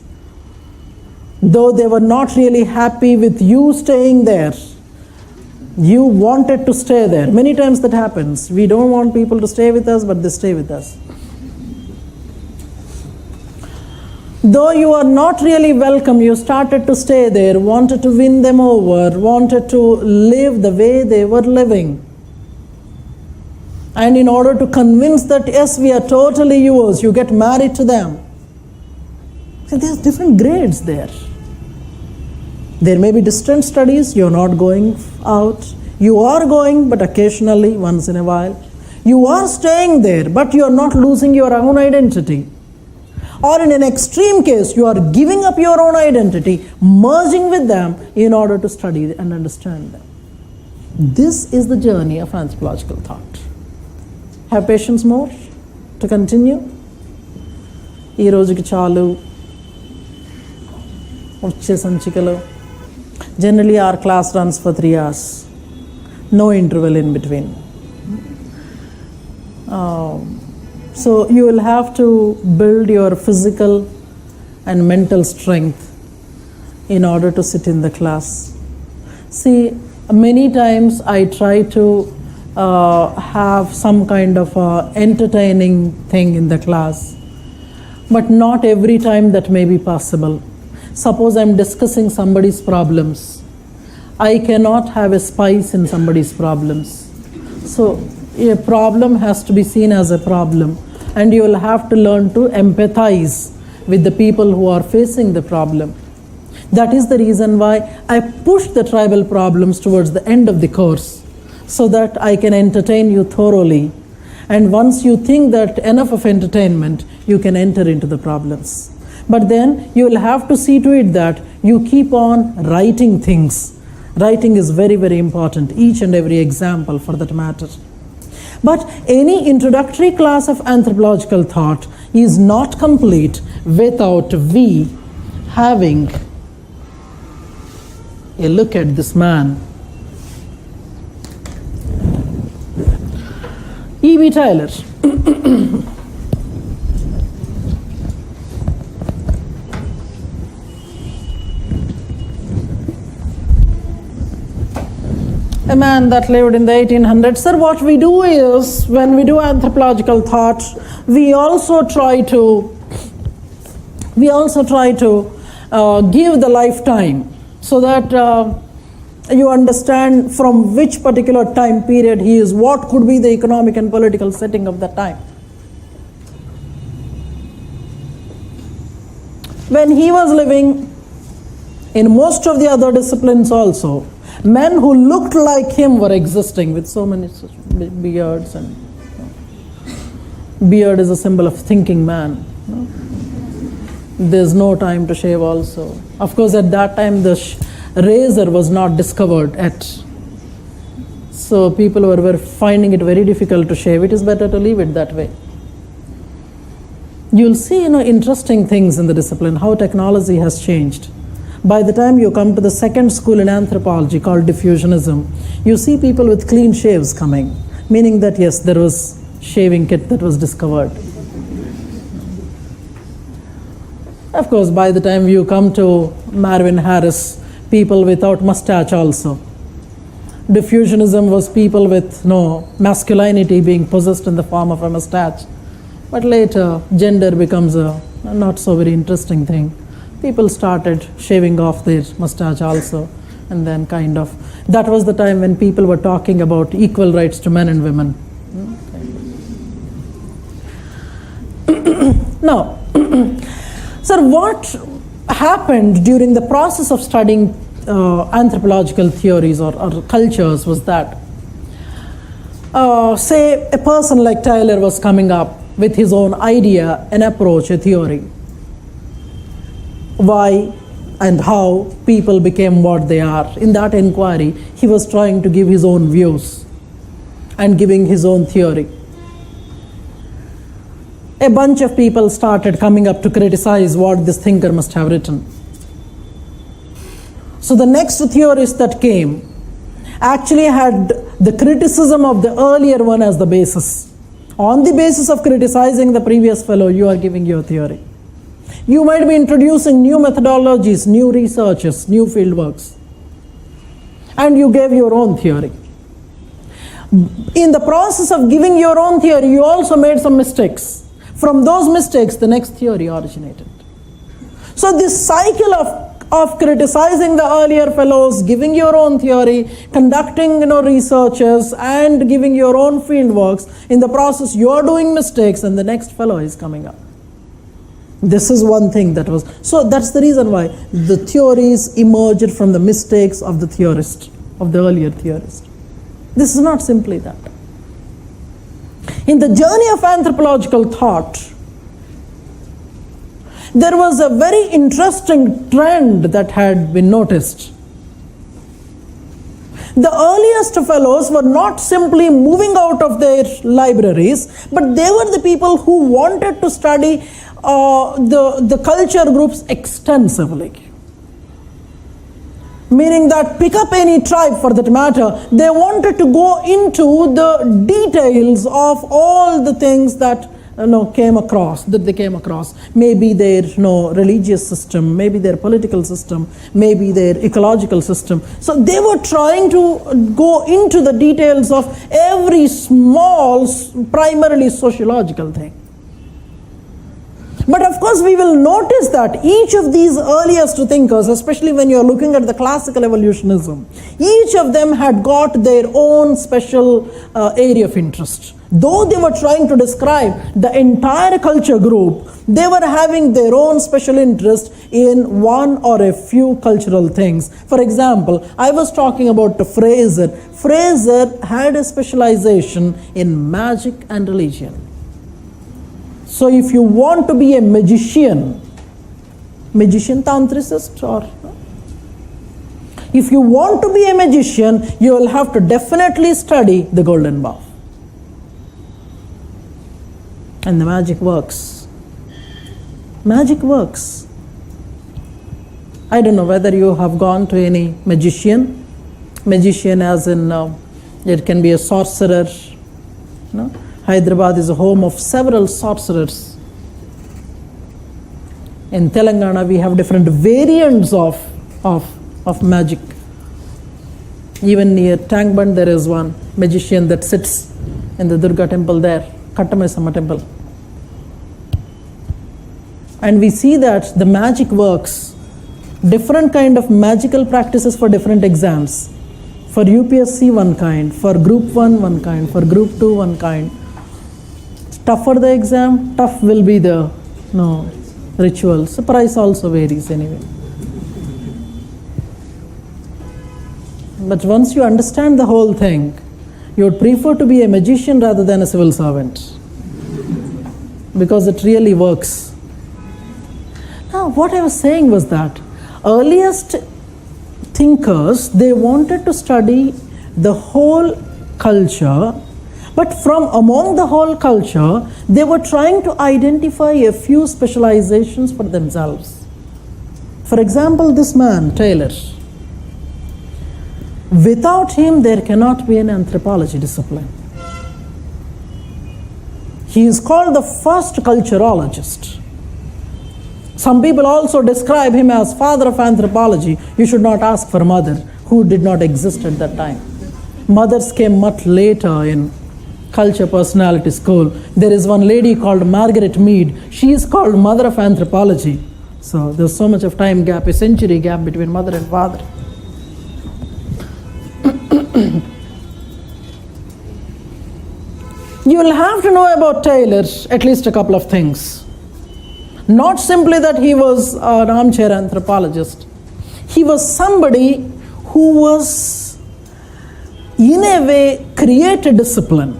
Though they were not really happy with you staying there, you wanted to stay there. Many times that happens. We don't want people to stay with us, but they stay with us. Though you are not really welcome, you started to stay there, wanted to win them over, wanted to live the way they were living. And in order to convince that, yes, we are totally yours, you get married to them. So there's different grades there. There may be distant studies, you're not going out. You are going, but occasionally, once in a while. You are staying there, but you are not losing your own identity. Or in an extreme case, you are giving up your own identity, merging with them in order to study and understand them. This is the journey of anthropological thought. Have patience more to continue? ఈ రోజుకి చాలు వచ్చే సంచికలో. Generally our class runs for 3 hours. No interval in between. So you will have to build your physical and mental strength in order to sit in the class. See, many times I try to have some kind of entertaining thing in the class, but not every time that may be possible. Suppose I'm discussing somebody's problems. I cannot have a spice in somebody's problems. So a problem has to be seen as a problem, and you will have to learn to empathize with the people who are facing the problem. That is the reason why I push the tribal problems towards the end of the course, so that I can entertain you thoroughly. And once you think that enough of entertainment, you can enter into the problems. But then you will have to see to it that you keep on writing things. Writing is very, very important, each and every example for that matter. But any introductory class of anthropological thought is not complete without we having a look at this man. E.B. Taylor. A man that lived in the 1800s. Sir, what we do is, when we do anthropological thought, we also try to give the lifetime, so that you understand from which particular time period he is, what could be the economic and political setting of that time. When he was living, in most of the other disciplines also, men who looked like him were existing with so many beards, and beard is a symbol of thinking man. There's no time to shave also. Of course, at that time the razor was not discovered yet, so people were finding it very difficult to shave. It is better to leave it that way. You'll see, interesting things in the discipline, how technology has changed. By the time you come to the second school in anthropology called diffusionism, you see people with clean shaves coming, meaning that yes, there was shaving kit that was discovered. Of course, by the time you come to Marvin Harris, people without mustache also. Diffusionism was people with no masculinity being possessed in the form of a mustache. But later, gender becomes a not so very interesting thing. People started shaving off their mustache also, and then that was the time when people were talking about equal rights to men and women. Now, sir, what happened during the process of studying anthropological theories or cultures was that, say a person like Taylor was coming up with his own idea, an approach, a theory. Why and how people became what they are. In that inquiry, he was trying to give his own views and giving his own theory. A a bunch of people started coming up to criticize what this thinker must have written. So the next theorist that came actually had the criticism of the earlier one as the basis. On the basis of criticizing the previous fellow, you are giving your theory. You might be introducing new methodologies, new researches, new fieldworks, and you gave your own theory. In the process of giving your own theory, you also made some mistakes. From those mistakes, the next theory originated. So this cycle of criticizing the earlier fellows, giving your own theory, conducting researches, and giving your own fieldworks, in the process you are doing mistakes and the next fellow is coming up. This is one thing that was, so that's the reason why the theories emerged from the mistakes of the theorist, of the earlier theorist. This is not simply that. In the journey of anthropological thought, there was a very interesting trend that had been noticed. The earliest fellows were not simply moving out of their libraries, but they were the people who wanted to study the culture groups extensively. Meaning that pick up any tribe for that matter, they wanted to go into the details of all the things that came across. Maybe their religious system, maybe their political system, maybe their ecological system. So they were trying to go into the details of every small, primarily sociological thing. But of course we will notice that each of these earliest thinkers, especially when you are looking at the classical evolutionism, each of them had got their own special area of interest. Though they were trying to describe the entire culture group, they were having their own special interest in one or a few cultural things. For example, I was talking about Fraser. Fraser had a specialization in magic and religion. So if you want to be a magician tantricist, or if you want to be a magician, you will have to definitely study the golden bough. And the magic works. Magic works. I don't know whether you have gone to any magician. Magician as in, it can be a sorcerer. Hyderabad is a home of several sorcerers. In Telangana, we have different variants of magic. Even near Tangband, there is one magician that sits in the Durga temple there, Kattamaisama temple. And we see that the magic works. Different kind of magical practices for different exams. For UPSC, one kind. For Group 1, one kind. For Group 2, one kind. Tougher the exam, tough will be the rituals. The price also varies anyway. But once you understand the whole thing, you would prefer to be a magician rather than a civil servant, because it really works. Now, what I was saying was that earliest thinkers, they wanted to study the whole culture. But from among the whole culture, they were trying to identify a few specializations for themselves. For example, this man, Taylor. Without him, there cannot be an anthropology discipline. He is called the first culturologist. Some people also describe him as father of anthropology. You should not ask for mother, who did not exist at that time. Mothers came much later in culture personality school. There is one lady called Margaret Mead. She is called mother of anthropology. So there's so much of time gap, a century gap between mother and father. You will have to know about Taylor at least a couple of things. Not simply that he was an armchair anthropologist. He was somebody who was, in a way, create a discipline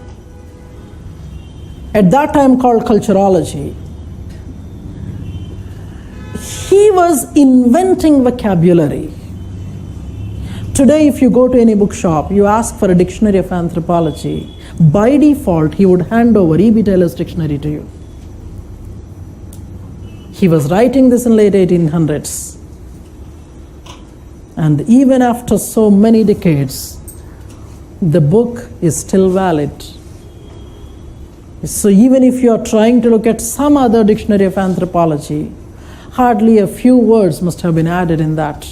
at that time called culturology. He was inventing vocabulary. Today, if you go to any bookshop, you ask for a dictionary of anthropology, by default, he would hand over E.B. Taylor's dictionary to you. He was writing this in late 1800s. And even after so many decades, the book is still valid. So even if you are trying to look at some other dictionary of anthropology, hardly a few words must have been added in that.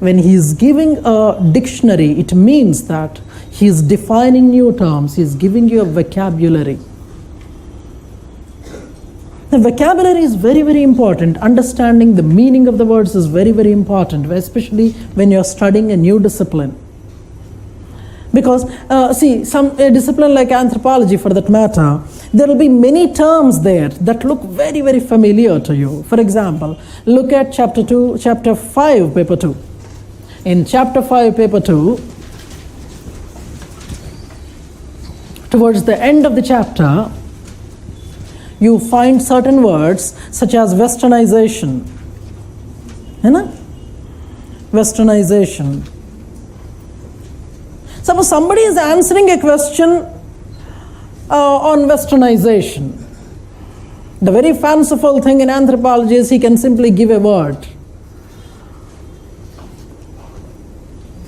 When he is giving a dictionary, it means that he is defining new terms, he is giving you a vocabulary. The vocabulary is very, very important. Understanding the meaning of the words is very, very important, especially when you're studying a new discipline. Because, a discipline like anthropology, for that matter, there will be many terms there that look very, very familiar to you. For example, look at chapter 5, paper 2. In chapter 5, paper 2, towards the end of the chapter, you find certain words such as westernization. Westernization. Suppose somebody is answering a question on westernization. The very fanciful thing in anthropology is he can simply give a word.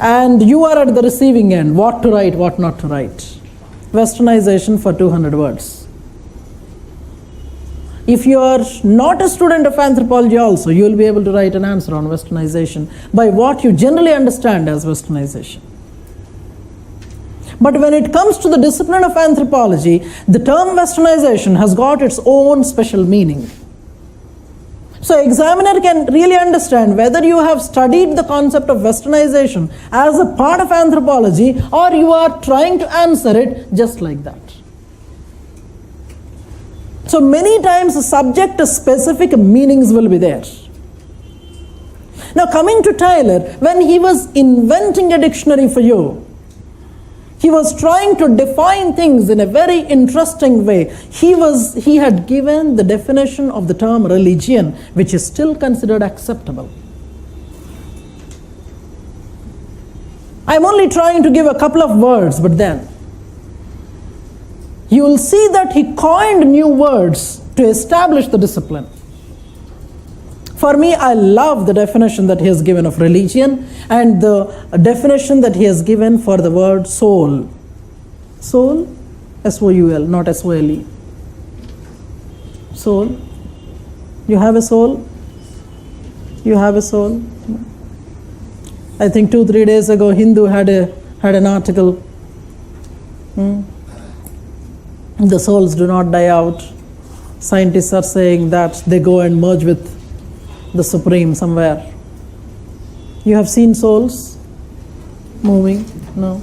And you are at the receiving end, what to write, what not to write. Westernization for 200 words. If you are not a student of anthropology also, you will be able to write an answer on westernization by what you generally understand as westernization. But when it comes to the discipline of anthropology, the term westernization has got its own special meaning. So examiner can really understand whether you have studied the concept of westernization as a part of anthropology or you are trying to answer it just like that. So many times subject specific meanings will be there. Now coming to Taylor, when he was inventing a dictionary for you, he was trying to define things in a very interesting way. He had given the definition of the term religion, which is still considered acceptable. I'm only trying to give a couple of words, but then you will see that he coined new words to establish the discipline. For me, I love the definition that he has given of religion and the definition that he has given for the word soul. Soul, S-O-U-L, not S-O-L-E. Soul. You have a soul? You have a soul? I think 2-3 days ago, Hindu had an article. The souls do not die out. Scientists are saying that they go and merge with the Supreme somewhere. You have seen souls moving? No.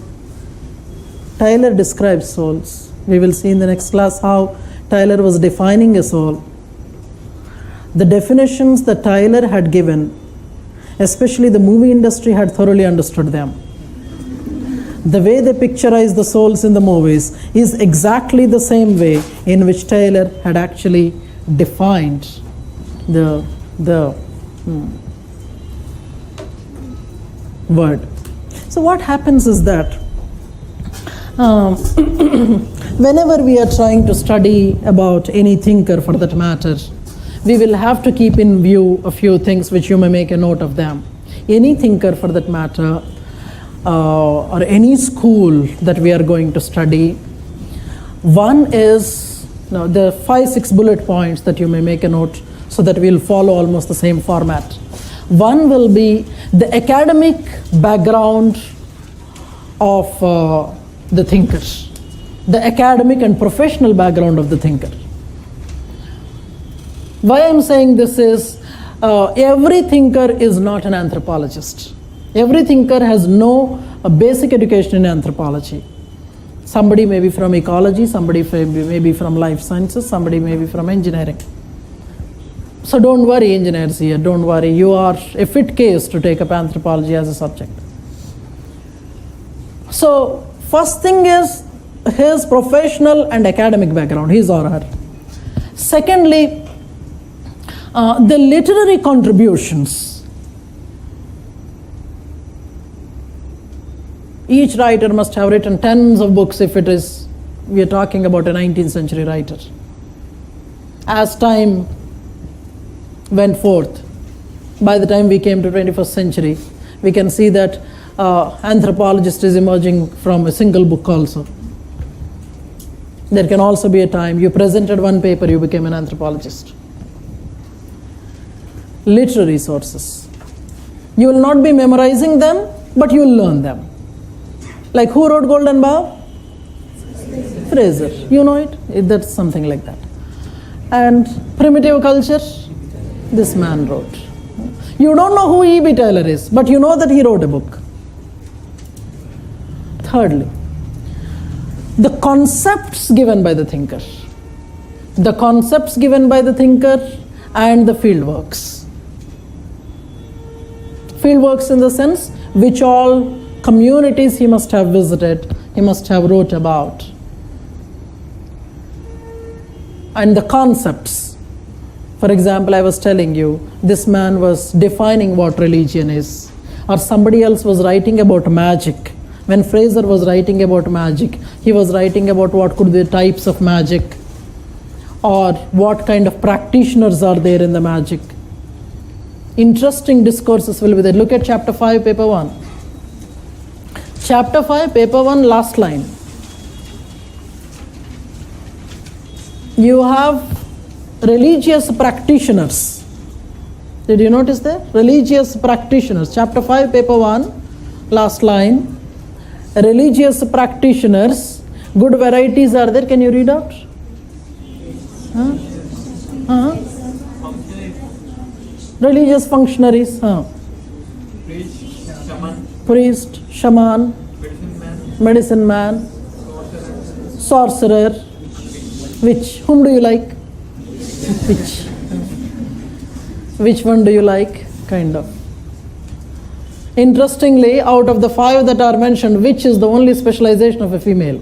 Taylor describes souls. We will see in the next class how Taylor was defining a soul. The definitions that Taylor had given, especially the movie industry had thoroughly understood them. The way they picturize the souls in the movies is exactly the same way in which Taylor had actually defined the word. So what happens is that whenever we are trying to study about any thinker for that matter, we will have to keep in view a few things which you may make a note of them. Any thinker for that matter, or any school that we are going to study, one is the 5-6 bullet points that you may make a note so that we will follow almost the same format. One will be the academic background of the thinker, the academic and professional background of the thinker. Why I'm saying this is, every thinker is not an anthropologist. Every thinker has no basic education in anthropology. Somebody may be from ecology, somebody may be from life sciences, somebody may be from engineering. So don't worry, engineers here, don't worry. You are a fit case to take up anthropology as a subject. So first thing is his professional and academic background, his or her. Secondly, the literary contributions. Each writer must have written tens of books if we are talking about a 19th century writer. As time went forth. By the time we came to 21st century, we can see that anthropologist is emerging from a single book also. There can also be a time you presented one paper, you became an anthropologist. Literary sources. You will not be memorizing them, but you will learn them. Like who wrote Golden Bough? Fraser. You know it? That's something like that. And primitive culture? This man wrote. You don't know who E.B. Taylor is, but you know that he wrote a book. Thirdly, the concepts given by the thinker. The concepts given by the thinker and the fieldworks. Fieldworks in the sense which all communities he must have visited, he must have wrote about. And the concepts. For example, I was telling you, this man was defining what religion is. Or somebody else was writing about magic. When Fraser was writing about magic, he was writing about what could be the types of magic, or what kind of practitioners are there in the magic. Interesting discourses will be there. Look at chapter 5, paper 1. Chapter 5, paper 1, last line. You have religious practitioners. Did you notice that? Religious practitioners. Chapter 5, paper 1, last line. Religious practitioners. Good varieties are there. Can you read out? Religious functionaries. Priest, shaman, medicine man, sorcerer. Which? Whom do you like? Which? Which one do you like? Kind of. Interestingly, out of the 5 that are mentioned, which is the only specialization of a female?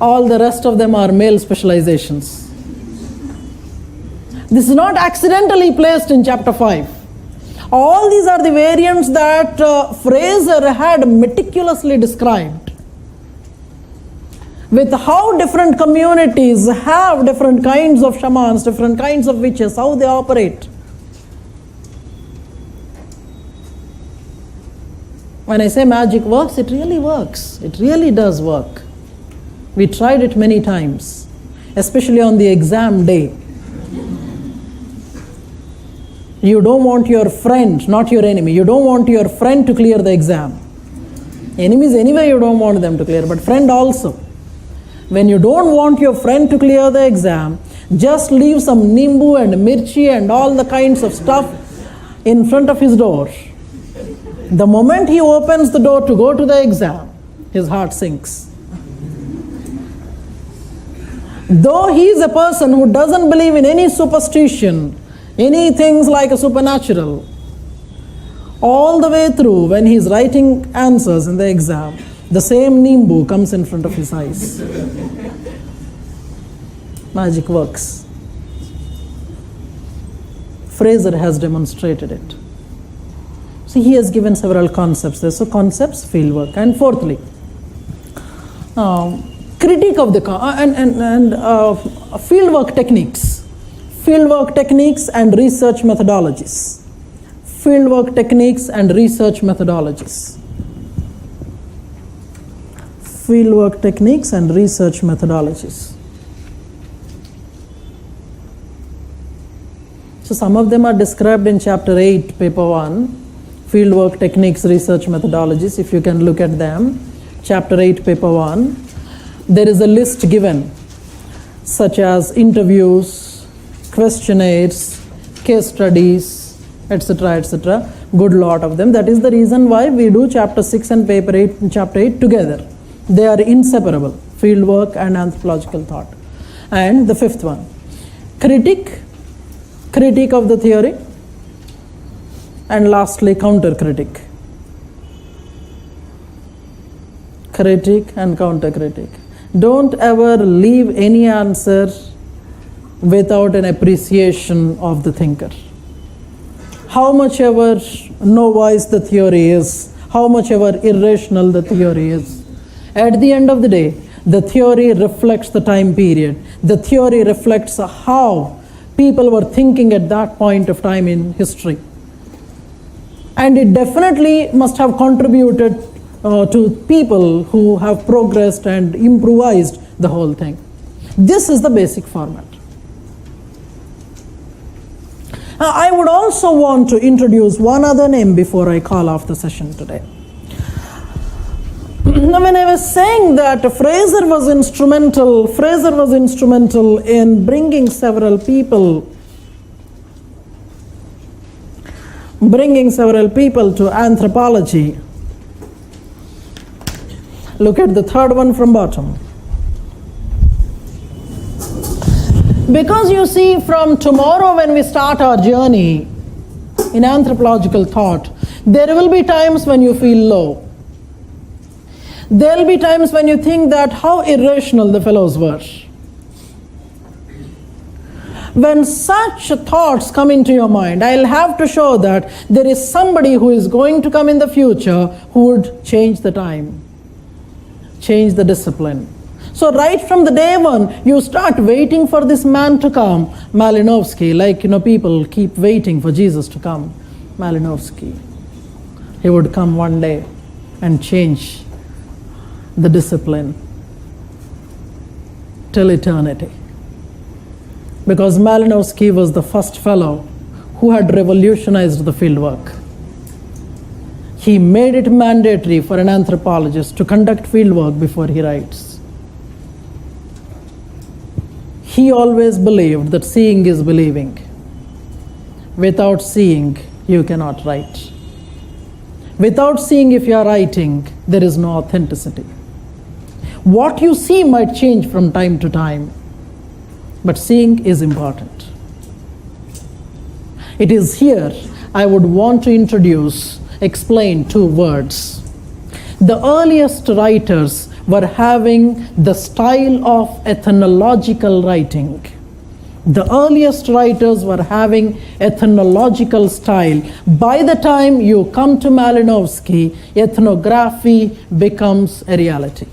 All the rest of them are male specializations. This is not accidentally placed in chapter 5. All these are the variants that Fraser had meticulously described, with how different communities have different kinds of shamans, different kinds of witches, how they operate. When I say magic works, it really works. It really does work. We tried it many times, especially on the exam day. You don't want your friend, not your enemy, you don't want your friend to clear the exam. Enemies anyway you don't want them to clear, but friend also. When you don't want your friend to clear the exam, just leave some nimbu and mirchi and all the kinds of stuff in front of his door. The moment he opens the door to go to the exam, his heart sinks. Though he is a person who doesn't believe in any superstition, any things like a supernatural, all the way through, when he is writing answers in the exam, the same nimbu comes in front of his eyes. Magic works. Fraser has demonstrated it. See, he has given several concepts there. So concepts, fieldwork. And fourthly, critique of the fieldwork techniques. Fieldwork techniques and research methodologies. Fieldwork techniques and research methodologies. Fieldwork techniques and research methodologies. So some of them are described in chapter 8, paper 1. Fieldwork techniques, research methodologies. If you can look at them. Chapter 8, paper 1. There is a list given, such as interviews, questionnaires, case studies, etc., etc. Good lot of them. That is the reason why we do chapter 6 and paper 8 and chapter 8 together. They are inseparable, fieldwork and anthropological thought. And the fifth one, critique of the theory, and lastly counter-critique. Critique and counter-critique. Don't ever leave any answer without an appreciation of the thinker. How much ever novice the theory is, how much ever irrational the theory is, at the end of the day, the theory reflects the time period. The theory reflects how people were thinking at that point of time in history. And it definitely must have contributed to people who have progressed and improvised the whole thing. This is the basic format. I would also want to introduce one other name before I call off the session today. Now, when I was saying that Fraser was instrumental in bringing several people to anthropology. Look at the third one from bottom. Because you see, from tomorrow when we start our journey in anthropological thought, there will be times when you feel low. There will be times when you think that how irrational the fellows were. When such thoughts come into your mind, I'll have to show that there is somebody who is going to come in the future who would change the time, change the discipline. So right from the day one, you start waiting for this man to come, Malinowski, like people keep waiting for Jesus to come. Malinowski, he would come one day and change the discipline till eternity. Because Malinowski was the first fellow who had revolutionized the fieldwork. He made it mandatory for an anthropologist to conduct fieldwork before he writes. He always believed that seeing is believing. Without seeing, you cannot write. Without seeing, if you are writing, there is no authenticity. What you see might change from time to time, but seeing is important. It is here I would want to explain two words. The earliest writers were having the style of ethnological writing. The earliest writers were having ethnological style. By the time you come to Malinowski, ethnography becomes a reality.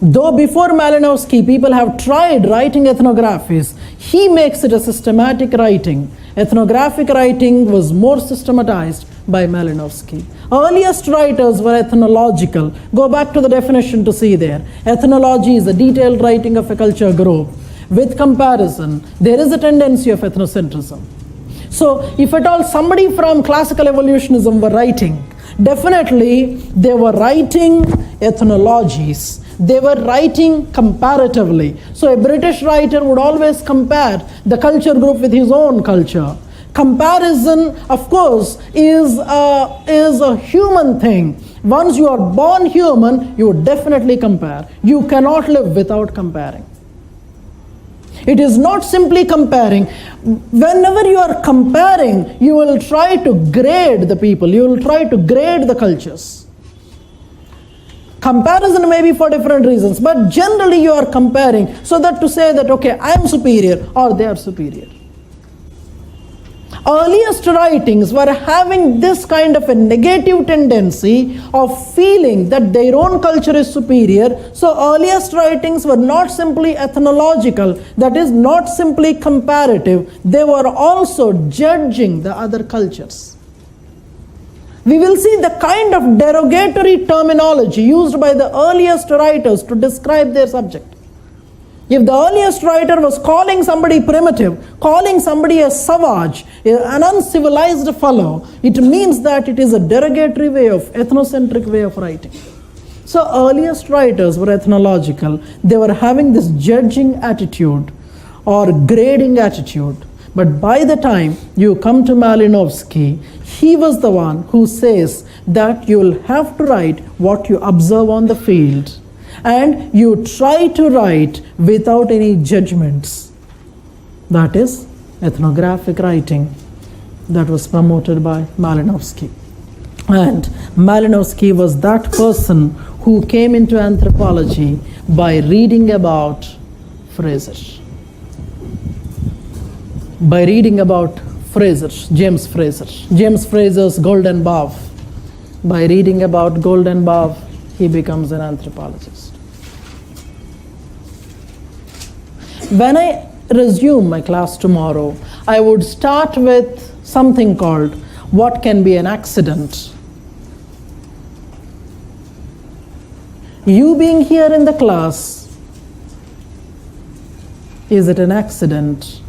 Though before Malinowski, people have tried writing ethnographies, he makes it a systematic writing. Ethnographic writing was more systematized by Malinowski. Earliest writers were ethnological. Go back to the definition to see there. Ethnology is a detailed writing of a culture group. With comparison, there is a tendency of ethnocentrism. So if at all somebody from classical evolutionism were writing, definitely they were writing ethnologies. They were writing comparatively. So a British writer would always compare the culture group with his own culture. Comparison, of course, is a human thing. Once you are born human, you definitely compare. You cannot live without comparing. It is not simply comparing. Whenever you are comparing, you will try to grade the people. You will try to grade the cultures. Comparison may be for different reasons, but generally you are comparing so that to say that, okay, I am superior or they are superior. Earliest writings were having this kind of a negative tendency of feeling that their own culture is superior. So earliest writings were not simply ethnological, that is not simply comparative. They were also judging the other cultures. We will see the kind of derogatory terminology used by the earliest writers to describe their subject. If the earliest writer was calling somebody primitive, calling somebody a savage, an uncivilized fellow, it means that it is a derogatory way of, ethnocentric way of writing. So earliest writers were ethnological. They were having this judging attitude or grading attitude. But by the time you come to Malinowski, he was the one who says that you will have to write what you observe on the field. And you try to write without any judgments. That is ethnographic writing that was promoted by Malinowski. And Malinowski was that person who came into anthropology by reading about Fraser. By reading about Fraser, James Fraser's Golden Bough. By reading about Golden Bough, he becomes an anthropologist. When I resume my class tomorrow, I would start with something called what can be an accident. You being here in the class, is it an accident?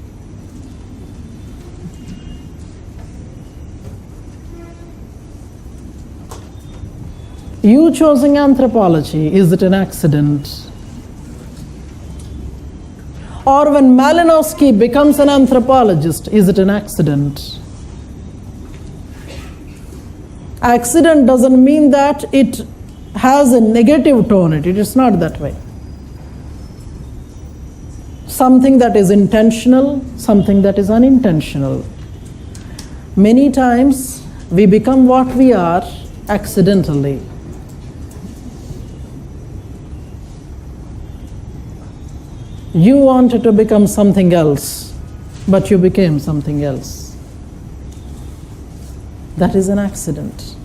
You choosing anthropology, is it an accident? Or when Malinowski becomes an anthropologist, is it an accident? Accident doesn't mean that it has a negative tone. It is not that way. Something that is intentional, something that is unintentional. Many times we become what we are accidentally. You wanted to become something else, but you became something else. That is an accident.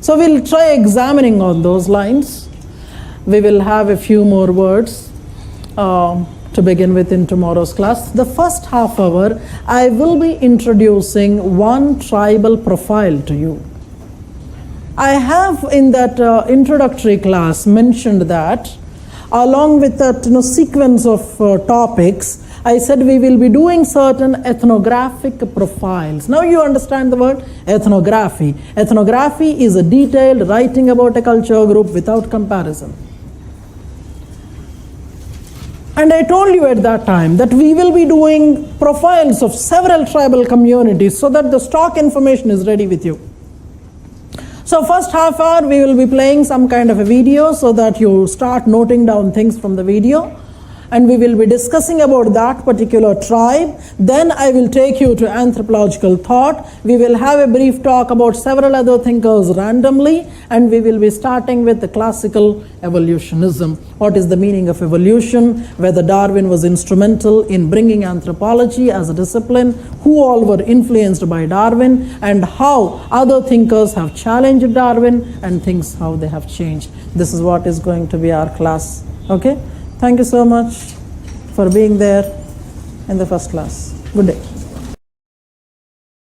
So we'll try examining on those lines. We will have a few more words to begin with in tomorrow's class. The first half hour, I will be introducing one tribal profile to you. I have in that introductory class mentioned that along with that sequence of topics, I said we will be doing certain ethnographic profiles. Now you understand the word ethnography. Ethnography is a detailed writing about a culture group without comparison. And I told you at that time that we will be doing profiles of several tribal communities so that the stock information is ready with you. So first half hour we will be playing some kind of a video so that you start noting down things from the video, and we will be discussing about that particular tribe. Then I will take you to anthropological thought. We will have a brief talk about several other thinkers randomly, and we will be starting with the classical evolutionism. What is the meaning of evolution? Whether Darwin was instrumental in bringing anthropology as a discipline, who all were influenced by Darwin, and how other thinkers have challenged Darwin, and things how they have changed. This is what is going to be our class. Okay? Thank you so much for being there in the first class. Good day.